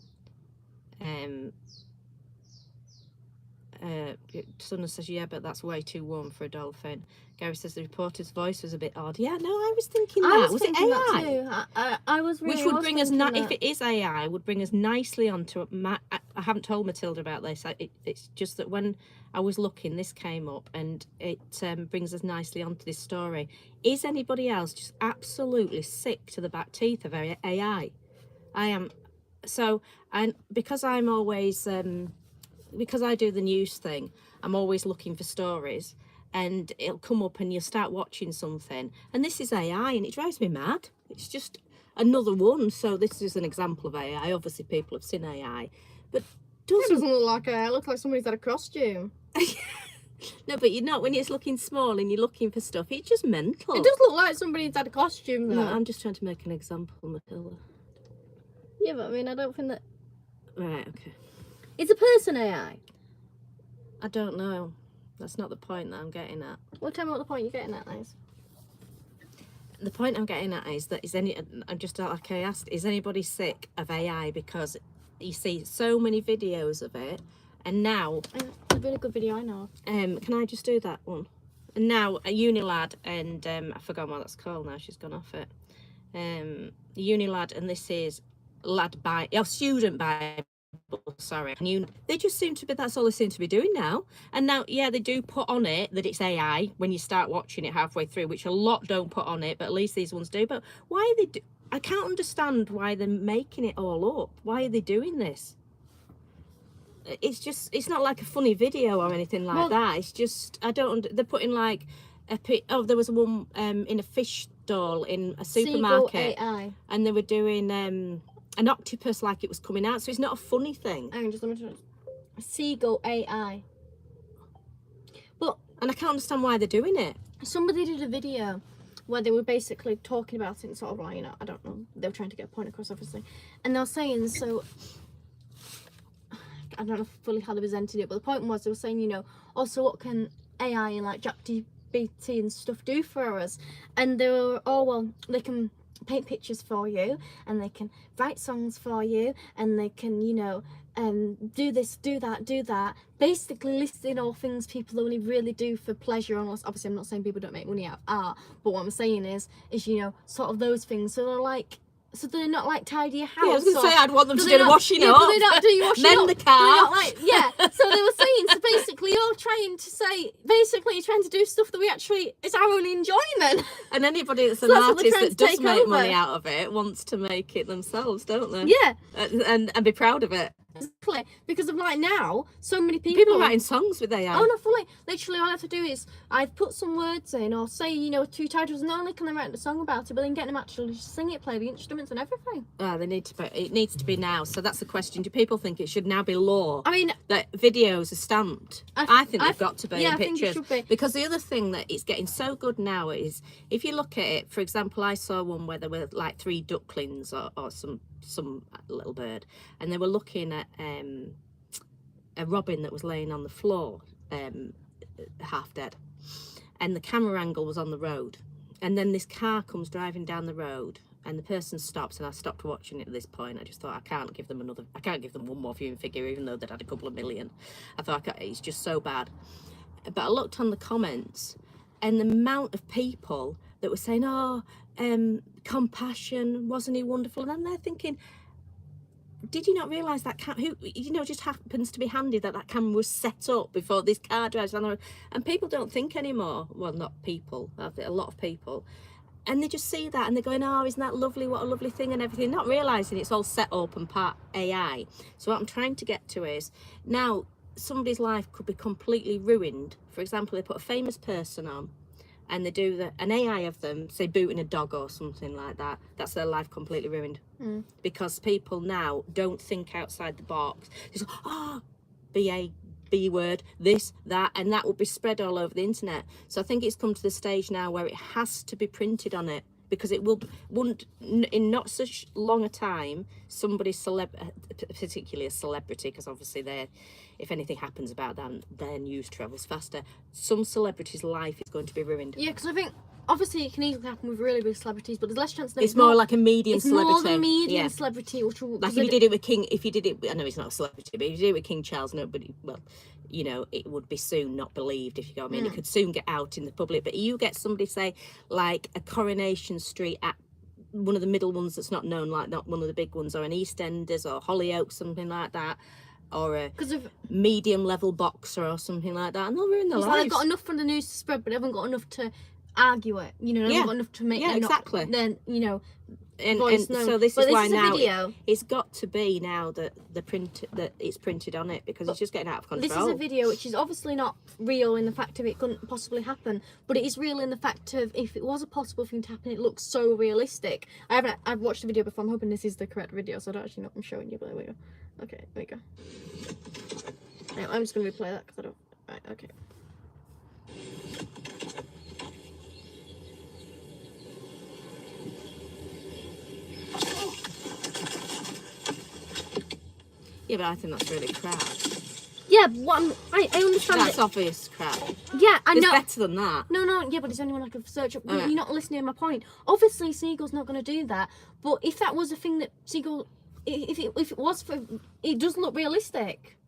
Sunna says, yeah, but that's way too warm for a dolphin. Gary says the reporter's voice was a bit odd. Yeah, no, I was thinking that. Was thinking it that AI? too. I was really. Which would bring us, if it. it is AI, would bring us nicely onto. I haven't told Matilda about this. It's just that when I was looking, this came up, and it brings us nicely onto this story. Is anybody else just absolutely sick to the back teeth of AI? I am. So, and because I'm always, because I do the news thing, I'm always looking for stories. And it'll come up and you'll start watching something. And this is AI and it drives me mad. It's just another one. So this is an example of AI. Obviously people have seen AI. But It doesn't look like it. It looks like somebody's had a costume. No, but you're not. When it's looking small and you're looking for stuff, it's just mental. It does look like somebody's had a costume though. No, I'm just trying to make an example, Matilda. Yeah, but I mean, I don't think that... Right, okay. It's a person AI. I don't know. That's not the point that I'm getting at. Well, tell me what the point you're getting at is. The point I'm getting at is that I'm just like I asked, is anybody sick of AI? Because you see so many videos of it, and now It's a really good video, I know. can I just do that one? And now a uni lad, and I forgot what that's called now. She's gone off it. Uni lad, and this is student Bible. Sorry, they just seem to be. That's all they seem to be doing now. And now, yeah, they do put on it that it's AI when you start watching it halfway through, which a lot don't put on it, but at least these ones do. But why are they? I can't understand why they're making it all up. Why are they doing this? It's just. It's not like a funny video or anything like that. It's just. I don't. They're putting like there was one in a fish stall in a supermarket, Seagull AI. and they were doing an octopus like it was coming out, so it's not a funny thing. Hang on, just let me try. Seagull AI. But And I can't understand why they're doing it. somebody did a video where they were basically talking about it and sort of like, you know, I don't know, they were trying to get a point across, obviously, and they were saying, so I don't know fully how they presented it, but the point was they were saying, you know, also what can AI and like ChatGPT and stuff do for us? And they were, oh well, they can paint pictures for you, and they can write songs for you, and they can, you know, do this, do that, basically listing all things people only really do for pleasure. Unless, obviously I'm not saying people don't make money out of art, but what I'm saying is you know, sort of those things. So they're like, so they're not like tidy your house. Yeah, I was going to say, I'd want them to do do the not- washing yeah, up. do they not do your washing Mend up? the Do they car. not, like, yeah. So they were saying, so basically you're trying to say, basically you're trying to do stuff that we actually, it's our own enjoyment. And anybody that's an So that's what they're artist trying that to does take make over. money out of it wants to make it themselves, don't they? Yeah, And be proud of it. exactly. Because of like now, so many people People are writing songs with AI. Oh no, fully. Literally, all I have to do is I put some words in, or say, you know, 2 titles. Not only can they write the song about it, but then get them actually sing it, play the instruments and everything. They need to. It needs to be now. So that's the question. Do people think it should now be law? I mean, That videos are stamped. I think they've got to be yeah, in I think it pictures. should be. Because the other thing that it's getting so good now is, if you look at it, for example, I saw one where there were like 3 ducklings or some little bird, and they were looking at a robin that was laying on the floor, half dead, and the camera angle was on the road, and then this car comes driving down the road, and the person stops, and I stopped watching it at this point. I just thought, I can't give them one more viewing figure, even though they'd had a couple of million. I thought, it's just so bad. But I looked on the comments, and the amount of people that were saying, compassion, wasn't he wonderful? And then they're thinking, did you not realise that who, you know, just happens to be handy that camera was set up before this car drives down the road? And people don't think anymore. Well, not people, a lot of people. And they just see that and they're going, oh, isn't that lovely? What a lovely thing and everything. Not realising it's all set up and part AI. So what I'm trying to get to is, now somebody's life could be completely ruined. For example, they put a famous person on, and they do an AI of them, say booting a dog or something like that. That's their life completely ruined. Because people now don't think outside the box. Just, B word, this, that, and that will be spread all over the internet. So I think it's come to the stage now where it has to be printed on it, because it wouldn't in not such long a time, somebody particularly a celebrity, because obviously they're, if anything happens about them, their news travels faster. Some celebrity's life is going to be ruined. Yeah, because I think obviously it can easily happen with really big celebrities, but there's less chance that It's more like a medium it's celebrity. more than medium Yeah. celebrity, which will, Like if you did it with King, I know he's not a celebrity, but if you did it with King Charles, nobody, well, you know, it would be soon not believed, if you know what I mean. It could soon get out in the public. But you get somebody, say, like a Coronation Street at one of the middle ones that's not known, like not one of the big ones, or an EastEnders or Hollyoaks, something like that, or a medium level boxer or something like that, and they'll ruin their lives. Like they've got enough for the news to spread, but they haven't got enough to argue it. You know, they haven't got enough to make them exactly. Then, you know, and voice known. so this But is why now video. it's got to be now that it's printed on it, because it's just getting out of control. This is a video which is obviously not real in the fact of it couldn't possibly happen, but it is real in the fact of if it was a possible thing to happen, it looks so realistic. I've watched the video before. I'm hoping this is the correct video, so I don't actually know if I'm showing you, but there we go. Okay, there we go. Anyway, I'm just gonna replay that because I don't. Right, okay. Yeah, but I think that's really crap. Yeah, but I understand That's it. obvious crap. Yeah, I It's know. better than that. No, yeah, but it's only one I could search up. Alright. You're not listening to my point. Obviously, Seagull's not going to do that. But if that was a thing that Seagull, if it was for, it does look realistic.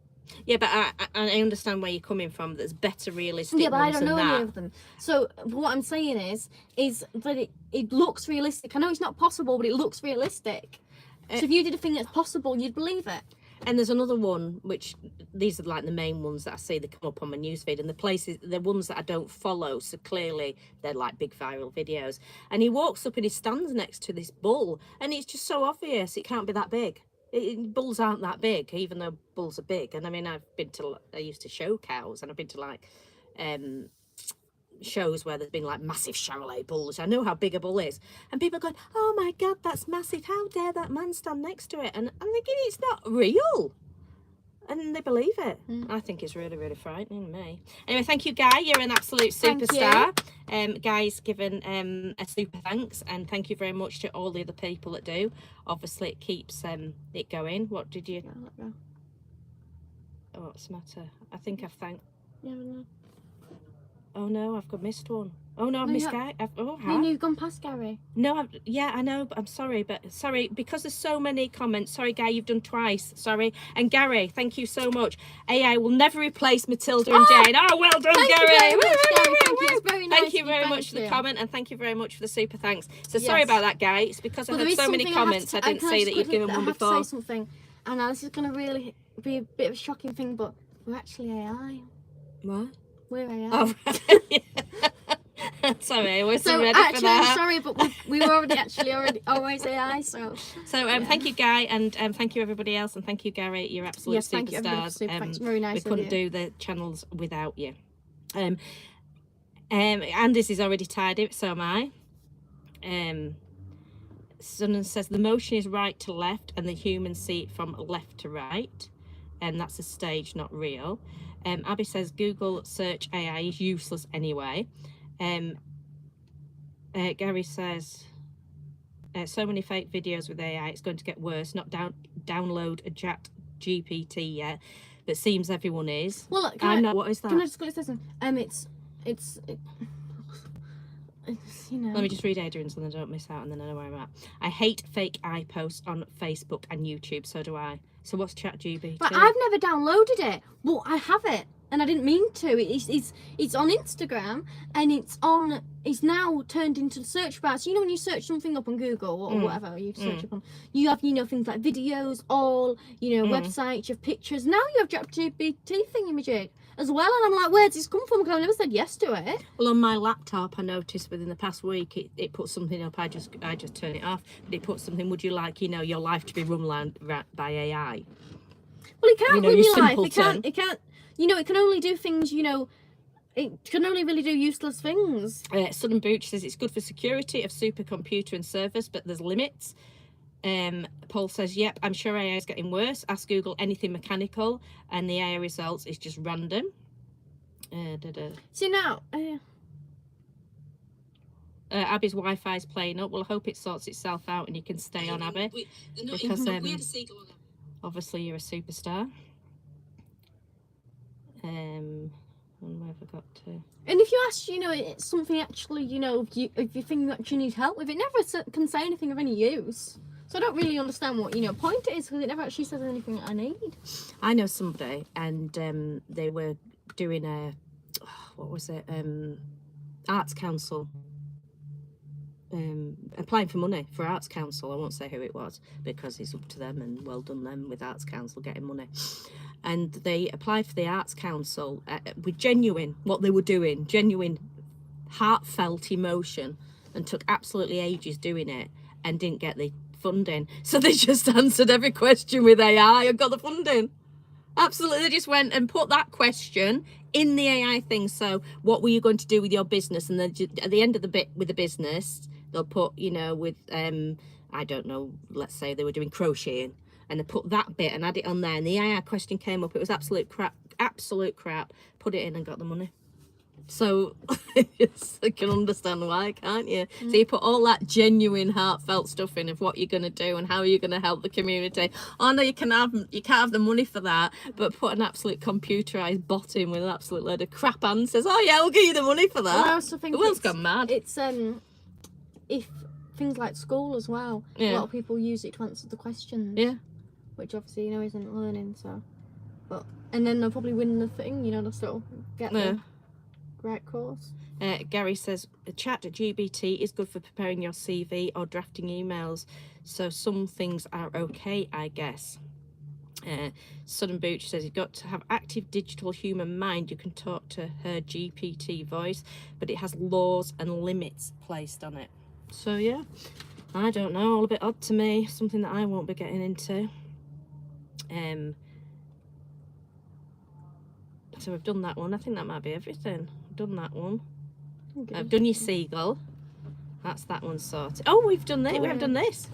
Yeah, but I understand where you're coming from. There's better realistic Yeah, but I ones don't know than any that. of them. So what I'm saying is that it looks realistic. I know it's not possible, but it looks realistic. So if you did a thing that's possible, you'd believe it. And there's another one, which these are like the main ones that I see that come up on my newsfeed, and the places, the ones that I don't follow, so clearly they're like big viral videos. And he walks up and he stands next to this bull, and it's just so obvious it can't be that big. Bulls aren't that big, even though bulls are big. And I mean, I used to show cows, and I've been to like shows where there's been like massive Charolais bulls. I know how big a bull is, and people are going, oh my god, that's massive, how dare that man stand next to it? And I'm thinking, it's not real. and they believe it. I think it's really, really frightening me. Anyway, thank you, Guy. You're an absolute Thank superstar. Guy's given a super thanks, and thank you very much to all the other people that do. Obviously, it keeps it going. What did you? Oh, what's the matter? I think I've thanked. Oh no, I've missed one. Oh no, I've missed Guy. You've gone past Gary. No, yeah, I know, but I'm sorry, because there's so many comments. Sorry, Guy, you've done twice. Sorry. And Gary, thank you so much. AI will never replace Matilda and Jane. Oh, well done, Thank Gary. you very much, Gary. Thank you. It's very nice. Thank you very much for the comment, and thank you very much for the super thanks. So sorry about that, Guy. It's because I had so many comments. I didn't say that you'd given one before. I have to say something, and now this is going to really be a bit of a shocking thing, but we're actually AI. What? We're AI. Oh, right. Sorry, I wasn't ready for that. I'm sorry, but we were already always AI. So thank you, Guy, and thank you everybody else, and thank you, Gary. You're absolute yes, thank you, superstars. Thanks, very nice. We couldn't do the channels without you. Andy's is already tied it, so am I. Someone says the motion is right to left, and the humans see it from left to right, and that's a stage, not real. Abby says Google search AI is useless anyway. Gary says so many fake videos with AI, it's going to get worse. Not download a chat GPT yet, but seems everyone is. Well, what is that? Can I just listen? It's you know. Let me just read Adrian's so I don't miss out, and then I know where I'm at. I hate fake AI posts on Facebook and YouTube. So do I. So what's ChatGPT? But I've never downloaded it. Well, I have it, and I didn't mean to. It's on Instagram, and it's now turned into the search bar. So you know when you search something up on Google or whatever you search up on, you have things like videos, websites, you have pictures. Now you have ChatGPT thingamajig as well, and I'm like, where's this come from? Because I never said yes to it. Well, on my laptop, I noticed within the past week it put something up. I just turn it off, but it put something. Would you like your life to be run by AI? Well, it can't run your life. Simpleton. It can't. It can only do things. It can only really do useless things. Southern Booch says it's good for security of supercomputer and servers, but there's limits. Paul says, yep, I'm sure AI is getting worse. Ask Google anything mechanical, and the AI results is just random. See now, Abby's Wi-Fi is playing up. Well, I hope it sorts itself out and you can stay on, Abby. Because we had a seagull on them. Obviously you're a superstar. Where have I got to? And if you ask, it's something actually, if you think you actually need help with it, never can say anything of any use. So I don't really understand what, point it is, because it never actually says anything that I need. I know somebody, and they were doing Arts Council. Applying for money for Arts Council. I won't say who it was because it's up to them, and well done them with Arts Council getting money. And they applied for the Arts Council with genuine heartfelt emotion, and took absolutely ages doing it and didn't get the funding. So they just answered every question with AI and got the funding. Absolutely, they just went and put that question in the AI thing. So what were you going to do with your business? And then at the end of the bit with the business, they'll put, with, I don't know, let's say they were doing crocheting, and they put that bit and add it on there, and the AI question came up. It was absolute crap. Put it in and got the money. So yes, I can understand why, can't you? So you put all that genuine heartfelt stuff in of what you're going to do and how you're going to help the community. Oh no, you can't have the money for that, but put an absolute computerized bot in with an absolute load of crap answers. Oh yeah, we'll give you the money for that. Well, I also think the world's gone mad. It's if things like school as well, a lot of people use it to answer the questions. Yeah. Which obviously isn't learning. So, and then they'll probably win the thing. They'll still get the right course. Gary says ChatGPT is good for preparing your CV or drafting emails, so some things are okay, I guess. Southern Booch says you've got to have active digital human mind. You can talk to her GPT voice, but it has laws and limits placed on it. So yeah, I don't know, all a bit odd to me, something that I won't be getting into. So we've done that one. I think that might be everything. I've done that one. Okay. I've done your seagull. That's that one sorted. Oh, we've done that. We haven't done this.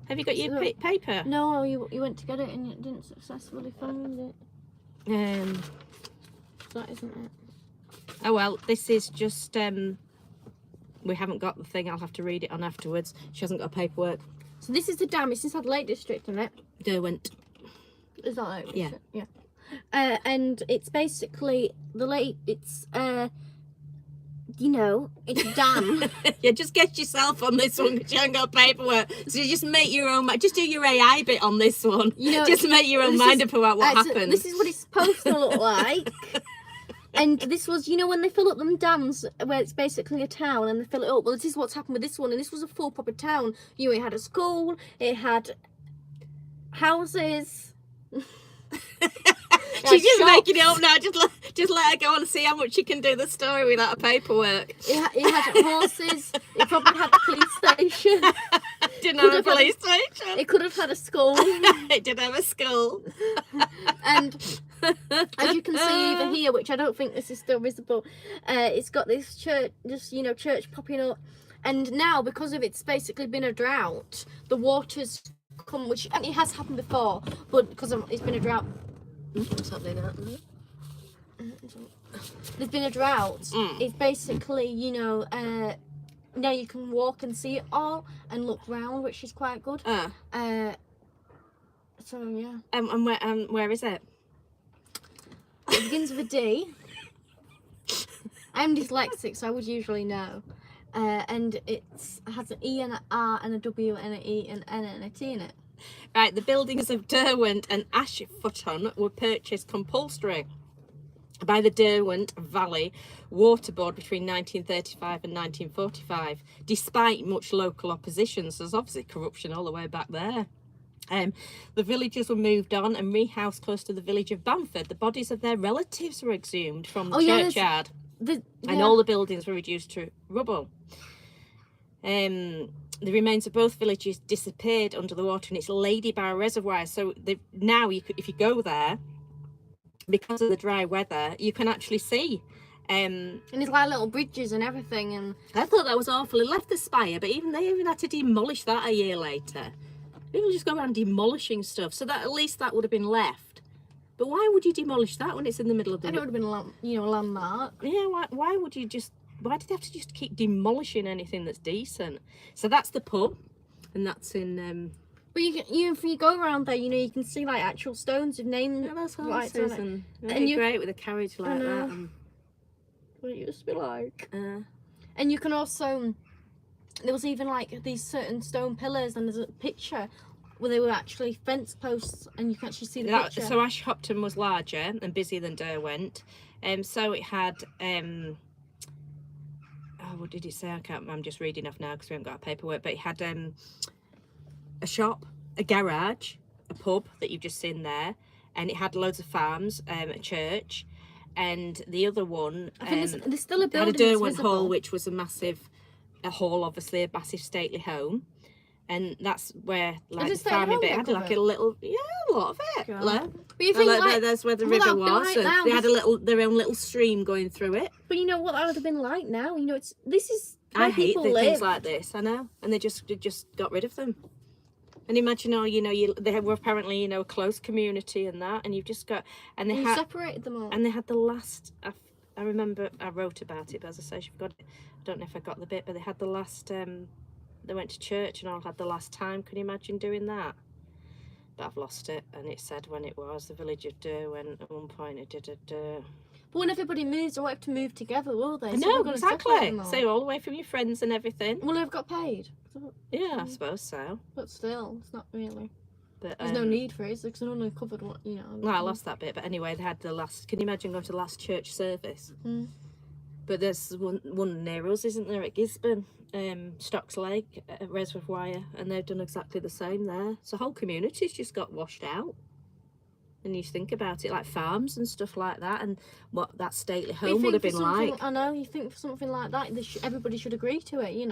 Have you got your So- paper? No, you went to get it and you didn't successfully find it. That isn't it. Oh well, this is just we haven't got the thing. I'll have to read it on afterwards. She hasn't got paperwork. So this is the dam. It's inside Lake District, isn't it? Derwent. Is that Lake Yeah. District? Yeah. And it's basically the lake. It's you know, it's a dam. Yeah, just get yourself on this one because you haven't got paperwork. So you just make your own. Just do your AI bit on this one. You know, just make your own this mind is- up about what so happened. this is what it's supposed to look like. And this was, you know, when they fill up them dams where it's basically a town and they fill it up. Well, this is what's happened with this one, and this was a full proper town. You know, it had a school, it had houses. She's just shops. making it up now. Just let her go on and see how much she can do the story without a paperwork. It had horses. It probably had a police station. Didn't Could have a have had police station. It could have had a school. It did have a school. And as you can see over here, which I don't think this is still visible, it's got this church, church popping up. And now, because of it's basically been a drought, the water's come, which it has happened before, but because it's been a drought. What's happening now? There's been a drought. It's basically, now you can walk and see it all and look round, which is quite good. So yeah. And where is it? It begins with a D. I'm dyslexic, so I would usually know. And it has an E and an R and a W and an E and N and a T in it. Right, the buildings of Derwent and Ashfutton were purchased compulsory by the Derwent Valley Water Board between 1935 and 1945, despite much local opposition. So there's obviously corruption all the way back there. The villagers were moved on and rehoused close to the village of Bamford. The bodies of their relatives were exhumed from the churchyard, and all the buildings were reduced to rubble. The remains of both villages disappeared under the water, and it's Ladybar Reservoir. So now, if you go there, because of the dry weather, you can actually see. And there's like little bridges and everything. And I thought that was awful. It left the spire, but they even had to demolish that a year later. People just go around demolishing stuff, so that at least that would have been left. But why would you demolish that when it's in the middle of the? it would have been a landmark. Yeah, why would you just? Why did they have to just keep demolishing anything that's decent? So that's the pub, and that's in. But if you go around there, you can see like actual stones with names. Yeah, that's right horses, on it. and it'd And be you- great with a carriage like that. And, What it used to be like. uh, And you can also, there was even like these certain stone pillars, and there's a picture where they were actually fence posts, and you can actually see the picture. so Ashfutton was larger and busier than Derwent, so it had. What did it say? I'm just reading off now because we haven't got paperwork. But it had a shop, a garage, a pub that you've just seen there, and it had loads of farms, a church, and the other one. I think there's still a had building a Derwent that's Hall, visible. which was a hall, obviously a massive stately home, and that's where like Is it the stately farming home bit they had like cover? a little, a lot of it. God. Like, But you think like, that's where the well, river that'd be was. like And now, they had their own little stream going through it. but you know what that would have been like now? This is where I hate people things live. like this. I know, and they just got rid of them. And imagine, they were apparently, a close community and that, and you've just got, and they You had, separated them all. and they had the last. I remember I wrote about it, but as I say, I've got it. I don't know if I got the bit, but they had the last. They went to church and all had the last time. Can you imagine doing that? But I've lost it, and it said when it was the village of Derwent at one point. It did. But when everybody moves, they won't have to move together, will they? I So know, they're gonna separate exactly. them all. So all the way from your friends and everything. Well, they've got paid. Yeah, I suppose so. But still, it's not really. But There's no need for it, because they're only covered what, No, I lost that bit. But anyway, they had the last. Can you imagine going to the last church service? Mm. But there's one near us, isn't there, at Gisborne, Stocks Lake, Reservoir, and they've done exactly the same there. So whole communities just got washed out. And you think about it, like farms and stuff like that, and what that stately But you home would have think been for something- like. I know, you think for something like that, everybody should agree to it,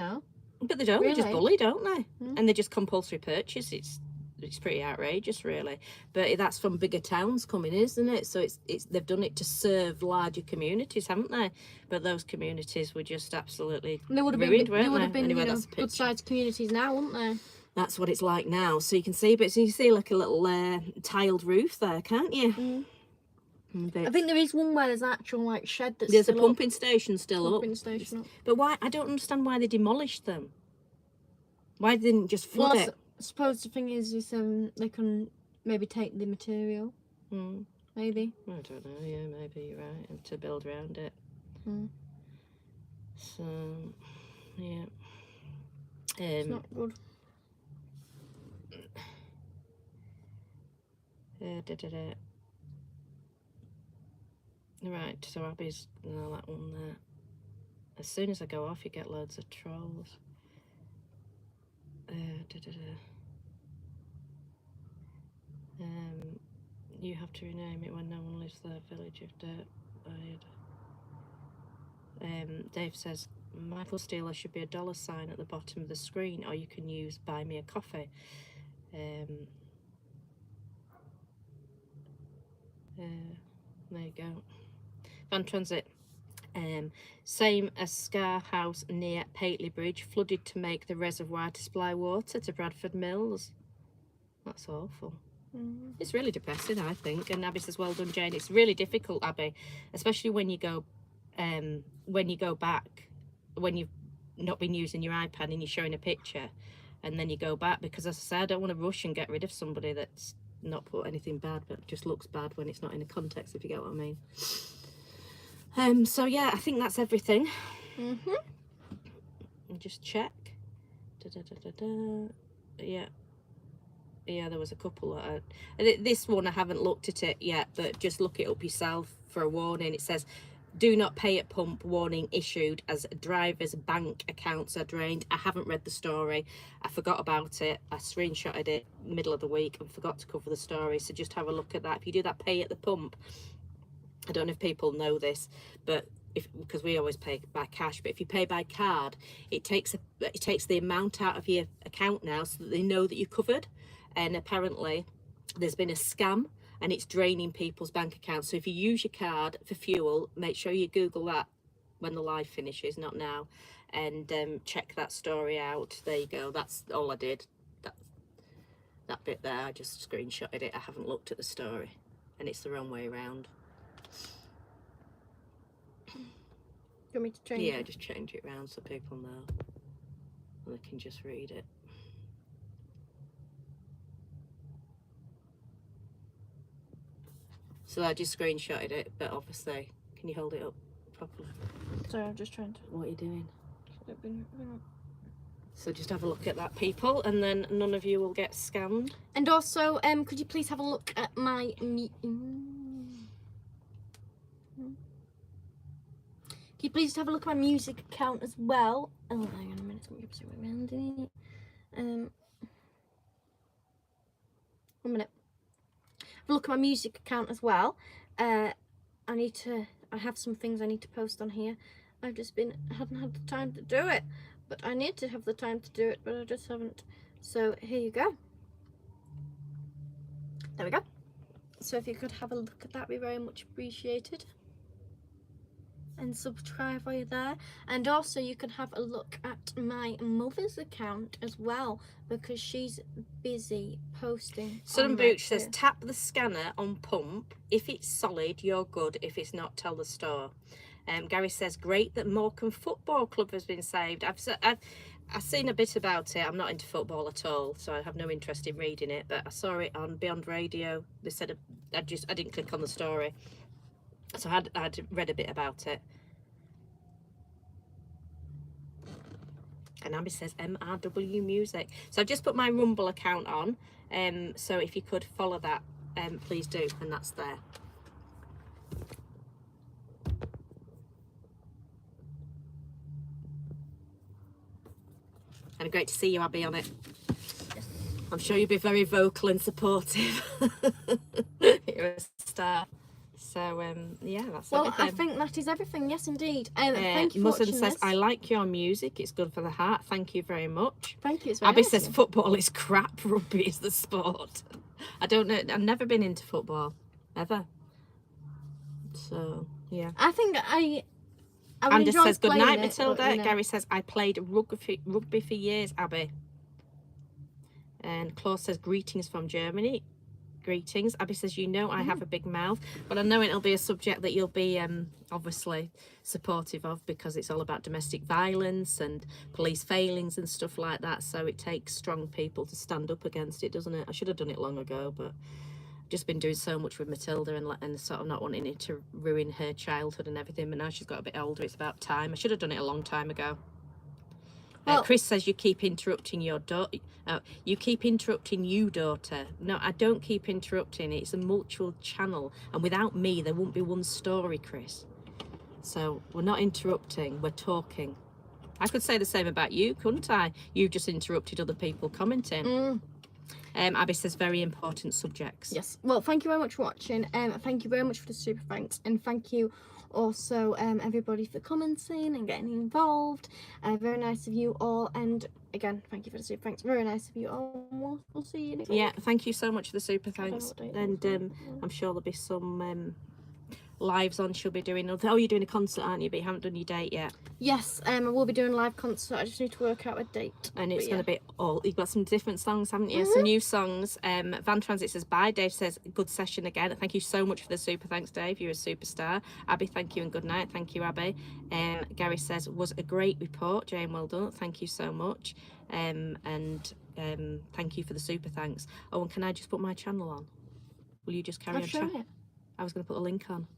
But they don't. They just Really? bully, don't they? Mm. And they just compulsory purchase. It's pretty outrageous, really. But that's from bigger towns coming, isn't it? So it's they've done it to serve larger communities, haven't they? But those communities were just absolutely They would have ruined, been, weren't they? Anyway, that's a good picture. sized communities now, wouldn't they? that's what it's like now. So you can see, but so you see like a little tiled roof there, can't you? Mm. But I think there is one where there's an actual like shed that's there's a still pumping station still pumping up. station up. But why? I don't understand why they demolished them. Why they didn't just flood Well, it? I suppose the thing is they can maybe take the material. Maybe. I don't know. Yeah, maybe you're right. And to build around it. So, yeah. It's not good. Right, so Abby's that one there. As soon as I go off, you get loads of trolls. You have to rename it when no one lives there. Village of Dirt. Dave says Michael Steeler should be a $sign at the bottom of the screen, or you can use buy me a coffee. There you go. Van Transit. Same as Scar House near Pateley Bridge, flooded to make the reservoir to supply water to Bradford Mills. That's awful. It's really depressing, I think. And Abby says, well done, Jane. It's really difficult, Abby, especially when you go back, when you've not been using your iPad and you're showing a picture, and then you go back, because as I said, I don't want to rush and get rid of somebody that's not put anything bad, but just looks bad when it's not in a context, if you get what I mean. So yeah, I think that's everything. And just check. Yeah, there was a couple that this one I haven't looked at it yet, but just look it up yourself for a warning. It says do not pay at pump, warning issued as drivers' bank accounts are drained. I haven't read the story. I forgot about it. I screenshotted it middle of the week and forgot to cover the story, so just have a look at that. If you do that pay at the pump, I don't know if people know this, but because we always pay by cash, but if you pay by card, it takes the amount out of your account now, so that they know that you're covered. And apparently there's been a scam and it's draining people's bank accounts. So if you use your card for fuel, make sure you Google that when the live finishes, not now, and check that story out. There you go. That's all I did. That bit there, I just screenshotted it. I haven't looked at the story, and it's the wrong way around. Do you want me to change it? Yeah, just change it around so people know and they can just read it. So I just screenshotted it, but obviously, can you hold it up properly? Sorry, I'm just trying to. What are you doing? So just have a look at that, people, and then none of you will get scammed. And also, could you please have a look at my Can you please have a look at my music account as well? Oh, hang on a minute, let me see what I'm doing. 1 minute. Have a look at my music account as well. I have some things I need to post on here. I haven't had the time to do it, but I need to have the time to do it, but I just haven't. So here you go. There we go. So if you could have a look at that, it'd be very much appreciated. And subscribe while you're there. And also you can have a look at my mother's account as well, because she's busy posting. Sudden Booch says tap the scanner on pump. If it's solid, you're good. If it's not, tell the store. Gary says great that Morecambe Football Club has been saved. I've seen a bit about it. I'm not into football at all, so I have no interest in reading it, but I saw it on Beyond Radio. They said I didn't click on the story. So I'd read a bit about it. And Abby says MRW Music. So I've just put my Rumble account on. So if you could follow that, please do. And that's there. And great to see you, Abby, on it. I'm sure you'll be very vocal and supportive. You're a star. So yeah, that's everything. I think that is everything. Yes, indeed. Thank you for Muzzin watching says, this. I like your music. It's good for the heart. Thank you very much. Thank you. It's very Abby nice says, of you. football is crap. Rugby is the sport. I don't know. I've never been into football, ever. So yeah. I think I would Anders enjoy says, good playing night, it, Matilda. but, you know. Gary says, I played rugby for years, Abby. And Claus says, greetings from Germany. Greetings. Abby says, you know I have a big mouth, but I know it'll be a subject that you'll be obviously supportive of, because it's all about domestic violence and police failings and stuff like that. So it takes strong people to stand up against it, doesn't it? I should have done it long ago, but I've just been doing so much with Matilda and sort of not wanting it to ruin her childhood and everything. But now she's got a bit older, it's about time. I should have done it a long time ago. Well, Chris says, you keep interrupting your daughter. You keep interrupting you, daughter. No, I don't keep interrupting. It's a mutual channel. And without me, there won't be one story, Chris. So we're not interrupting, we're talking. I could say the same about you, couldn't I? You've just interrupted other people commenting. Abby says, very important subjects. Yes. Well, thank you very much for watching. Thank you very much for the super thanks. And thank you also everybody for commenting and getting involved. Very nice of you all. And again, thank you for the super thanks. Very nice of you all. We'll see you next week. Yeah, thank you so much for the super thanks. And I'm sure there'll be some lives on. She'll be doing. Oh, you're doing a concert, aren't you? But you haven't done your date yet. Yes, I will be doing a live concert. I just need to work out a date. And it's But going to be all. You've got some different songs, haven't you? Some new songs. Van Transit says bye. Dave says good session again. Thank you so much for the super thanks, Dave. You're a superstar. Abby, thank you and good night. Thank you, Abby. Gary says was a great report. Jane, well done. Thank you so much. And thank you for the super thanks. Oh, and can I just put my channel on? Will you just carry I've on? shown it. I was going to put a link on.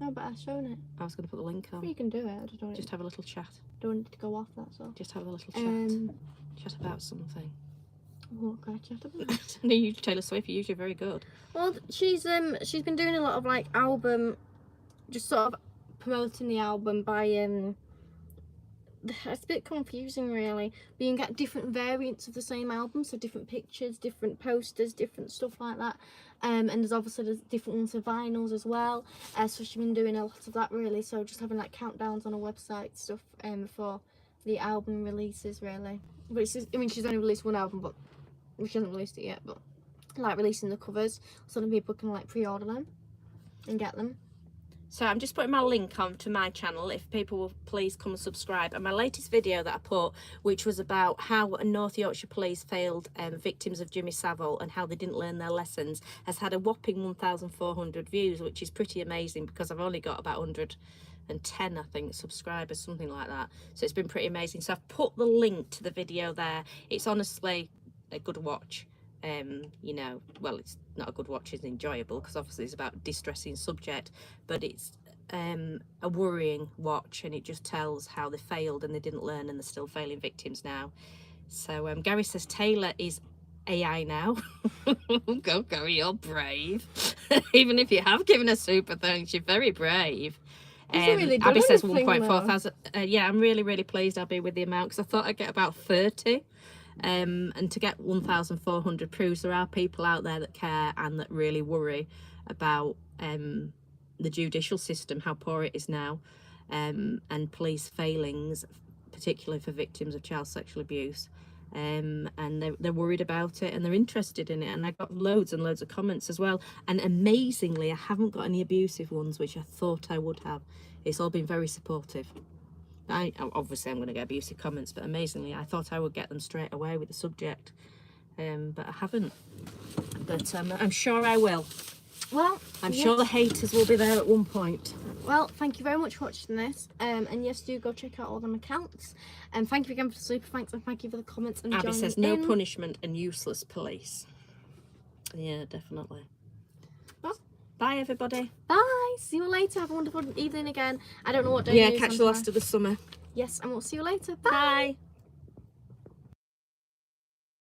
No, but I've shown it. I was going to put the link on. You can do it. I just don't. Just have a little chat. Don't need to go off. That's all. Just have a little chat. Chat about something. What can I chat about? No, you, Taylor Swift, you're usually very good. Well, she's been doing a lot of like album, just sort of promoting the album by it's a bit confusing really, but you can get different variants of the same album, so different pictures, different posters, different stuff like that. And there's obviously different ones for vinyls as well. So she's been doing a lot of that really, so just having like countdowns on her website stuff for the album releases really. But it's just, I mean, she's only released one album, but she hasn't released it yet, but like releasing the covers so that people can like pre-order them and get them. So I'm just putting my link on to my channel if people will please come and subscribe. And my latest video that I put, which was about how North Yorkshire Police failed victims of Jimmy Savile and how they didn't learn their lessons, has had a whopping 1,400 views, which is pretty amazing because I've only got about 110, I think, subscribers, something like that. So it's been pretty amazing. So I've put the link to the video there. It's honestly a good watch. You know, well, it's not a good watch, it's enjoyable because obviously it's about a distressing subject, but it's a worrying watch, and it just tells how they failed and they didn't learn and they're still failing victims now. So Gary says Taylor is AI now. Go Gary, you're brave. Even if you have given a super thanks, you're very brave. Really Abby says anything, 1.4 thousand. Yeah, I'm really pleased, Abby, with the amount, because I thought I'd get about 30. And to get 1,400 proves there are people out there that care and that really worry about the judicial system, how poor it is now, and police failings, particularly for victims of child sexual abuse. And they're worried about it and they're interested in it, and I got loads and loads of comments as well. And amazingly, I haven't got any abusive ones, which I thought I would have. It's all been very supportive. Obviously I'm going to get abusive comments, but amazingly I thought I would get them straight away with the subject, but I haven't. But I'm sure I will. Well, I'm sure the haters will be there at one point. Well, thank you very much for watching this, and yes, do go check out all them accounts, and thank you again for the super thanks, and thank you for the comments and Abby joining says no in. punishment and useless police. Yeah, definitely. Well, bye everybody. bye, see you later, have a wonderful evening again. I don't know what day Yeah, it is catch on the last time. of the summer. Yes, and we'll see you later. Bye. Bye.